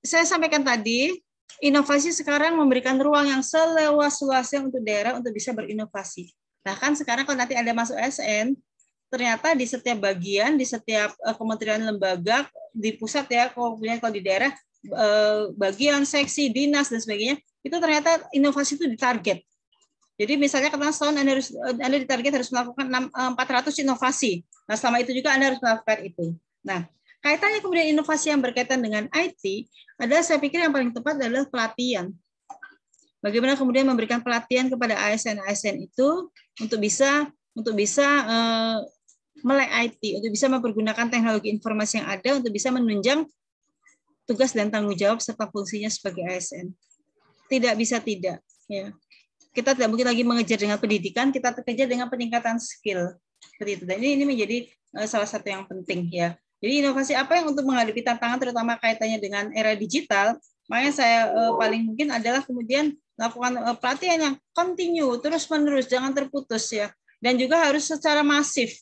Saya sampaikan tadi, inovasi sekarang memberikan ruang yang seluas-luasnya untuk daerah untuk bisa berinovasi. Bahkan sekarang kalau nanti ada masuk ASN, ternyata di setiap bagian, di setiap kementerian lembaga, di pusat ya, kalau di daerah, bagian, seksi, dinas, dan sebagainya, itu ternyata inovasi itu ditarget. Jadi misalnya katakan setahun Anda ditarget harus melakukan 400 inovasi. Nah, selama itu juga Anda harus melakukan itu. Nah, kaitannya kemudian inovasi yang berkaitan dengan IT adalah, saya pikir yang paling tepat adalah pelatihan. Bagaimana kemudian memberikan pelatihan kepada ASN itu untuk bisa melek IT, untuk bisa mempergunakan teknologi informasi yang ada untuk bisa menunjang tugas dan tanggung jawab serta fungsinya sebagai ASN. Tidak bisa tidak. Ya. Kita tidak mungkin lagi mengejar dengan pendidikan, kita kejar dengan peningkatan skill. Seperti itu. Dan ini menjadi salah satu yang penting ya. Jadi inovasi apa yang untuk menghadapi tantangan terutama kaitannya dengan era digital, makanya saya paling mungkin adalah kemudian melakukan pelatihan yang continue, terus-menerus, jangan terputus ya. Dan juga harus secara masif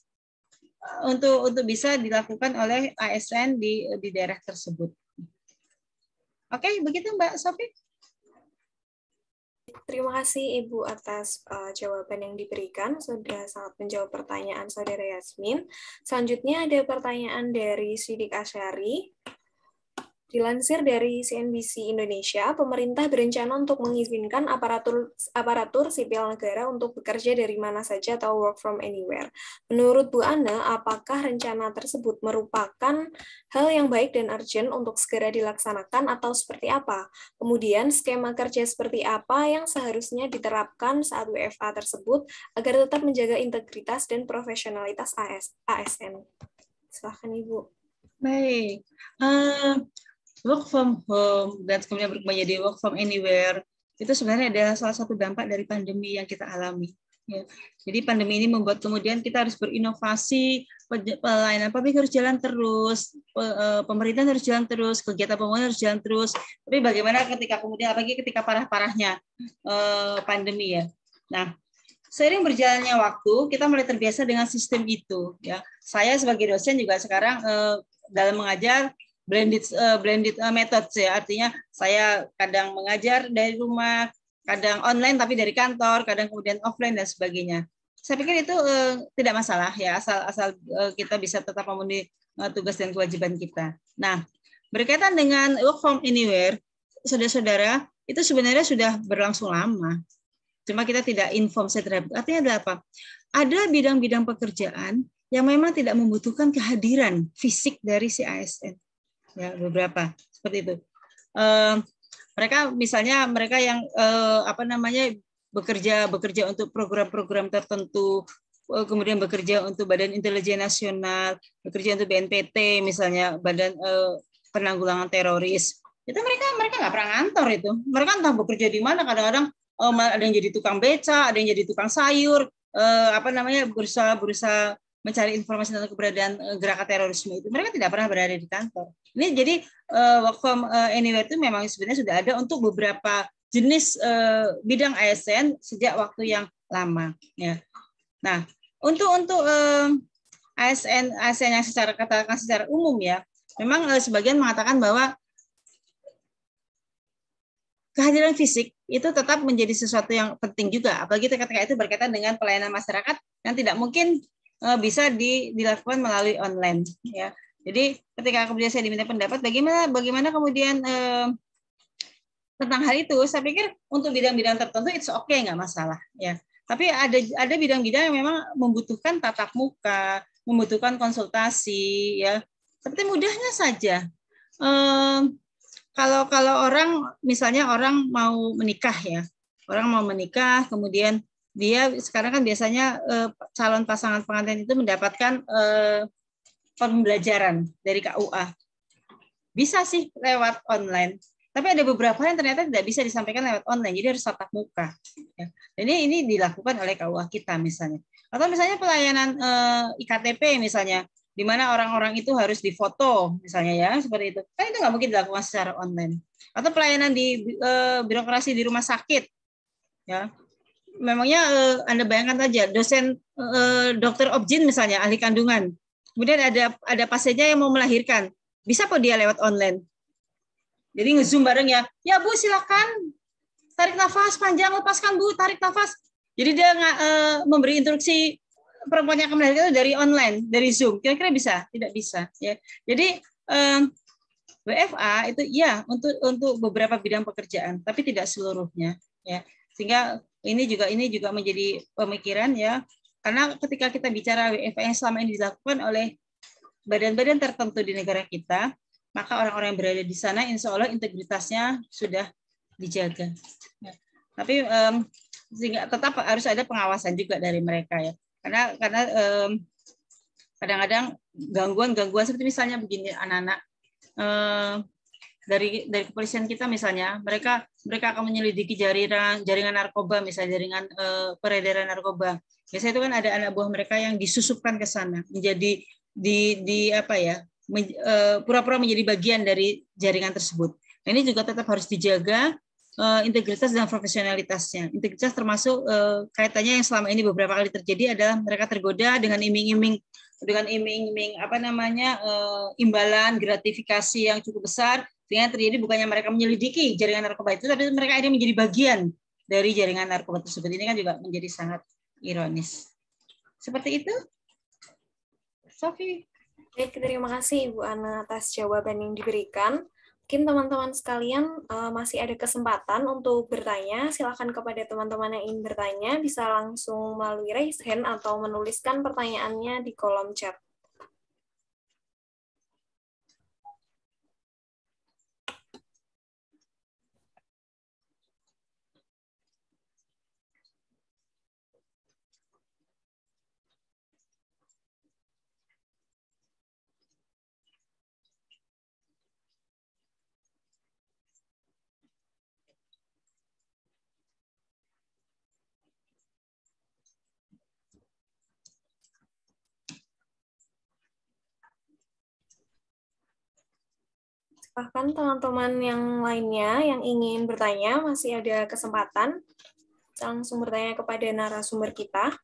untuk bisa dilakukan oleh ASN di daerah tersebut. Oke, begitu Mbak Sofi. Terima kasih Ibu atas jawaban yang diberikan, sudah sangat menjawab pertanyaan Saudara Yasmin. Selanjutnya ada pertanyaan dari Sidik Asyari. Dilansir dari CNBC Indonesia, pemerintah berencana untuk mengizinkan aparatur sipil negara untuk bekerja dari mana saja atau work from anywhere. Menurut Bu Ana, apakah rencana tersebut merupakan hal yang baik dan urgent untuk segera dilaksanakan atau seperti apa? Kemudian, skema kerja seperti apa yang seharusnya diterapkan saat WFA tersebut agar tetap menjaga integritas dan profesionalitas ASN? Silakan Ibu. Baik. Work from home dan kemudian berubah menjadi work from anywhere itu sebenarnya adalah salah satu dampak dari pandemi yang kita alami. Ya. Jadi pandemi ini membuat kemudian kita harus berinovasi, pelayanan publik harus jalan terus, pemerintahan harus jalan terus, kegiatan pembangunan harus jalan terus. Tapi bagaimana ketika kemudian apalagi ketika parah-parahnya pandemi ya. Nah, seiring berjalannya waktu kita mulai terbiasa dengan sistem itu. Ya, saya sebagai dosen juga sekarang dalam mengajar blended methods ya, artinya saya kadang mengajar dari rumah, kadang online tapi dari kantor, kadang kemudian offline dan sebagainya. Saya pikir itu tidak masalah ya, asal kita bisa tetap memenuhi tugas dan kewajiban kita. Nah, berkaitan dengan work from anywhere, saudara-saudara, itu sebenarnya sudah berlangsung lama. Cuma kita tidak inform terhadap. Artinya adalah apa? Ada bidang-bidang pekerjaan yang memang tidak membutuhkan kehadiran fisik dari si ASN. Ya, beberapa seperti itu. Mereka misalnya mereka yang bekerja untuk program-program tertentu, kemudian bekerja untuk Badan Intelijen Nasional, bekerja untuk BNPT misalnya, Badan Penanggulangan Teroris. Itu mereka nggak pernah ngantor itu. Mereka entah bekerja di mana, kadang-kadang ada yang jadi tukang beca, ada yang jadi tukang sayur, berusaha mencari informasi tentang keberadaan gerakan terorisme itu. Mereka tidak pernah berada di kantor. Ini jadi work from anywhere itu memang sebenarnya sudah ada untuk beberapa jenis bidang ASN sejak waktu yang lama. Ya. Nah, untuk ASN yang secara umum ya, memang sebagian mengatakan bahwa kehadiran fisik itu tetap menjadi sesuatu yang penting juga, apalagi ketika itu berkaitan dengan pelayanan masyarakat yang tidak mungkin bisa dilakukan melalui online. Ya, jadi ketika kemudian saya diminta pendapat, bagaimana kemudian tentang hal itu, saya pikir untuk bidang-bidang tertentu it's okay, nggak masalah. Ya, tapi ada bidang-bidang yang memang membutuhkan tatap muka, membutuhkan konsultasi, ya. Seperti mudahnya saja. Kalau misalnya orang mau menikah ya, kemudian dia sekarang kan biasanya calon pasangan pengantin itu mendapatkan pembelajaran dari KUA. Bisa sih lewat online, tapi ada beberapa yang ternyata tidak bisa disampaikan lewat online, jadi harus tatap muka. Ya. Ini dilakukan oleh KUA kita misalnya. Atau misalnya pelayanan IKTP misalnya, di mana orang-orang itu harus difoto misalnya ya, seperti itu. Kan itu nggak mungkin dilakukan secara online. Atau pelayanan di birokrasi di rumah sakit, ya. Memangnya Anda bayangkan saja dosen dokter objin misalnya ahli kandungan, kemudian ada pasiennya yang mau melahirkan, bisa kok dia lewat online. Jadi nge-zoom bareng ya Bu silakan tarik nafas panjang, lepaskan Bu, tarik nafas. Jadi dia memberi instruksi perempuan yang akan melahirkan itu dari online, dari Zoom. Kira-kira bisa? Tidak bisa. Ya. Jadi WFA itu ya untuk beberapa bidang pekerjaan, tapi tidak seluruhnya. Ya. Sehingga ini juga menjadi pemikiran ya, karena ketika kita bicara WFH yang selama ini dilakukan oleh badan-badan tertentu di negara kita, maka orang-orang yang berada di sana insya Allah integritasnya sudah dijaga. Ya. Tapi sehingga tetap harus ada pengawasan juga dari mereka ya, karena kadang-kadang gangguan seperti misalnya begini, anak-anak dari kepolisian kita misalnya, mereka akan menyelidiki jaringan narkoba, misalnya jaringan peredaran narkoba. Biasanya itu kan ada anak buah mereka yang disusupkan ke sana, menjadi pura-pura menjadi bagian dari jaringan tersebut. Nah, ini juga tetap harus dijaga integritas dan profesionalitasnya. Integritas termasuk kaitannya yang selama ini beberapa kali terjadi adalah mereka tergoda dengan iming-iming imbalan gratifikasi yang cukup besar, sehingga terjadi bukannya mereka menyelidiki jaringan narkoba itu, tapi mereka akhirnya menjadi bagian dari jaringan narkoba tersebut. Ini kan juga menjadi sangat ironis. Seperti itu, Sofi. Baik, terima kasih Ibu Ana atas jawaban yang diberikan. Mungkin teman-teman sekalian masih ada kesempatan untuk bertanya. Silakan kepada teman-teman yang ingin bertanya, bisa langsung melalui raise hand atau menuliskan pertanyaannya di kolom chat. Bahkan teman-teman yang lainnya yang ingin bertanya, masih ada kesempatan. Langsung bertanya kepada narasumber kita.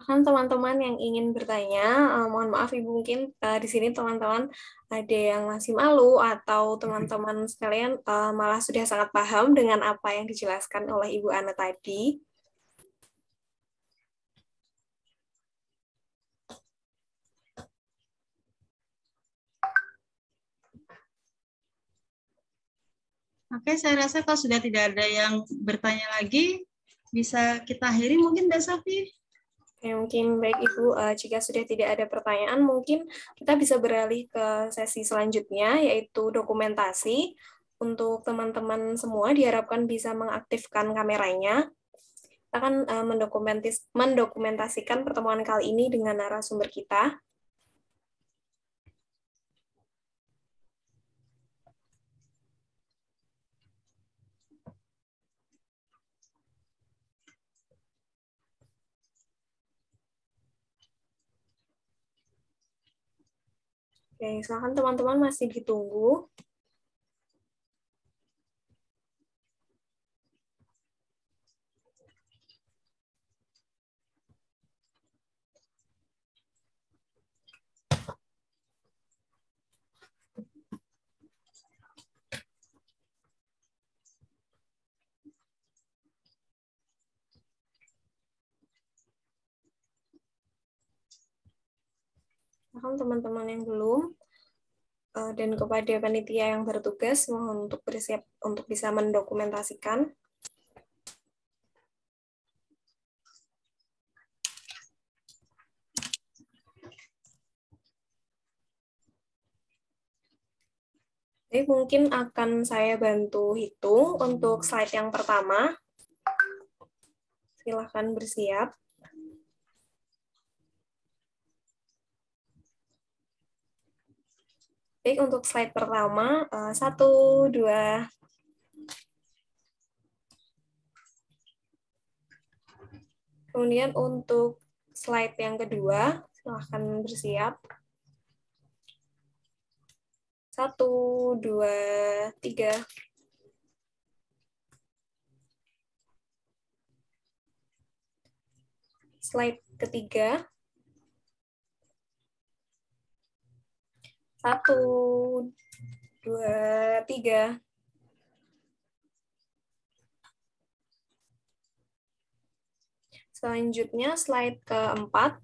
Bahkan teman-teman yang ingin bertanya, mohon maaf Ibu, mungkin di sini teman-teman ada yang masih malu atau teman-teman sekalian malah sudah sangat paham dengan apa yang dijelaskan oleh Ibu Ana tadi. Oke, saya rasa kalau sudah tidak ada yang bertanya lagi, bisa kita akhiri mungkin, Mbak Sofi. Ya, mungkin baik Ibu, jika sudah tidak ada pertanyaan, mungkin kita bisa beralih ke sesi selanjutnya, yaitu dokumentasi. Untuk teman-teman semua diharapkan bisa mengaktifkan kameranya. Kita akan mendokumentasikan pertemuan kali ini dengan narasumber kita. Oke, silakan teman-teman, masih ditunggu. Silakan teman-teman yang belum, dan kepada panitia yang bertugas, mohon untuk bersiap untuk bisa mendokumentasikan. Jadi mungkin akan saya bantu hitung untuk slide yang pertama. Silakan bersiap. Baik, untuk slide pertama, 1, 2. Kemudian untuk slide yang kedua, silakan bersiap. 1, 2, 3. Slide ketiga. 1, 2, 3. Selanjutnya slide keempat.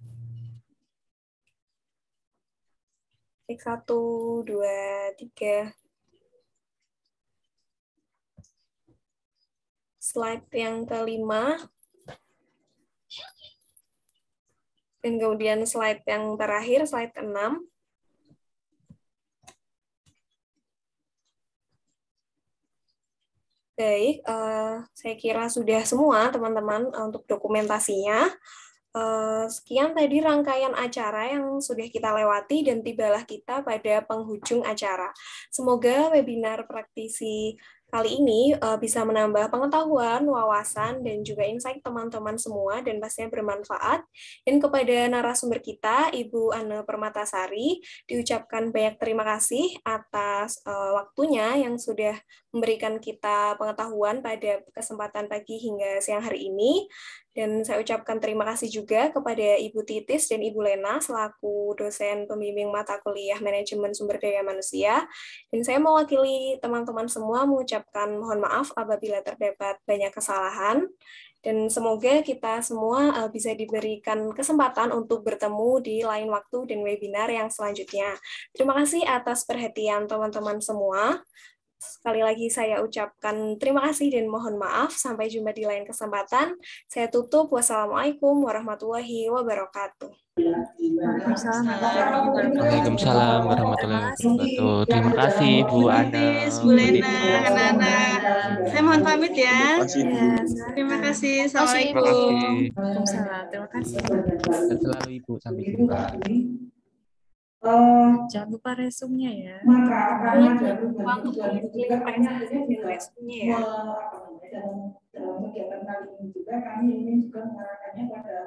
Baik, 1, 2, 3. Slide yang kelima. Dan kemudian slide yang terakhir, slide ke-6. Baik, saya kira sudah semua teman-teman untuk dokumentasinya. Sekian tadi rangkaian acara yang sudah kita lewati dan tibalah kita pada penghujung acara. Semoga webinar praktisi kali ini bisa menambah pengetahuan, wawasan, dan juga insight teman-teman semua dan pastinya bermanfaat. Dan kepada narasumber kita, Ibu Anne Permatasari, diucapkan banyak terima kasih atas waktunya yang sudah memberikan kita pengetahuan pada kesempatan pagi hingga siang hari ini. Dan saya ucapkan terima kasih juga kepada Ibu Titis dan Ibu Lena selaku dosen pembimbing mata kuliah Manajemen Sumber Daya Manusia. Dan saya mewakili teman-teman semua mengucapkan mohon maaf apabila terdapat banyak kesalahan. Dan semoga kita semua bisa diberikan kesempatan untuk bertemu di lain waktu dan webinar yang selanjutnya. Terima kasih atas perhatian teman-teman semua. Sekali lagi saya ucapkan terima kasih dan mohon maaf. Sampai jumpa di lain kesempatan. Saya tutup. Wassalamualaikum warahmatullahi wabarakatuh. Waalaikumsalam warahmatullahi wabarakatuh. Terima kasih Bu Ana, Bu Lena, anak-anak. Saya mohon pamit ya. Terima kasih. Assalamualaikum. Terima kasih. Dan selalu Ibu, sampai jumpa. Jangan lupa resumnya ya. Resumnya ya. Dalam kegiatan kali ini juga kami ingin juga mengarahkannya pada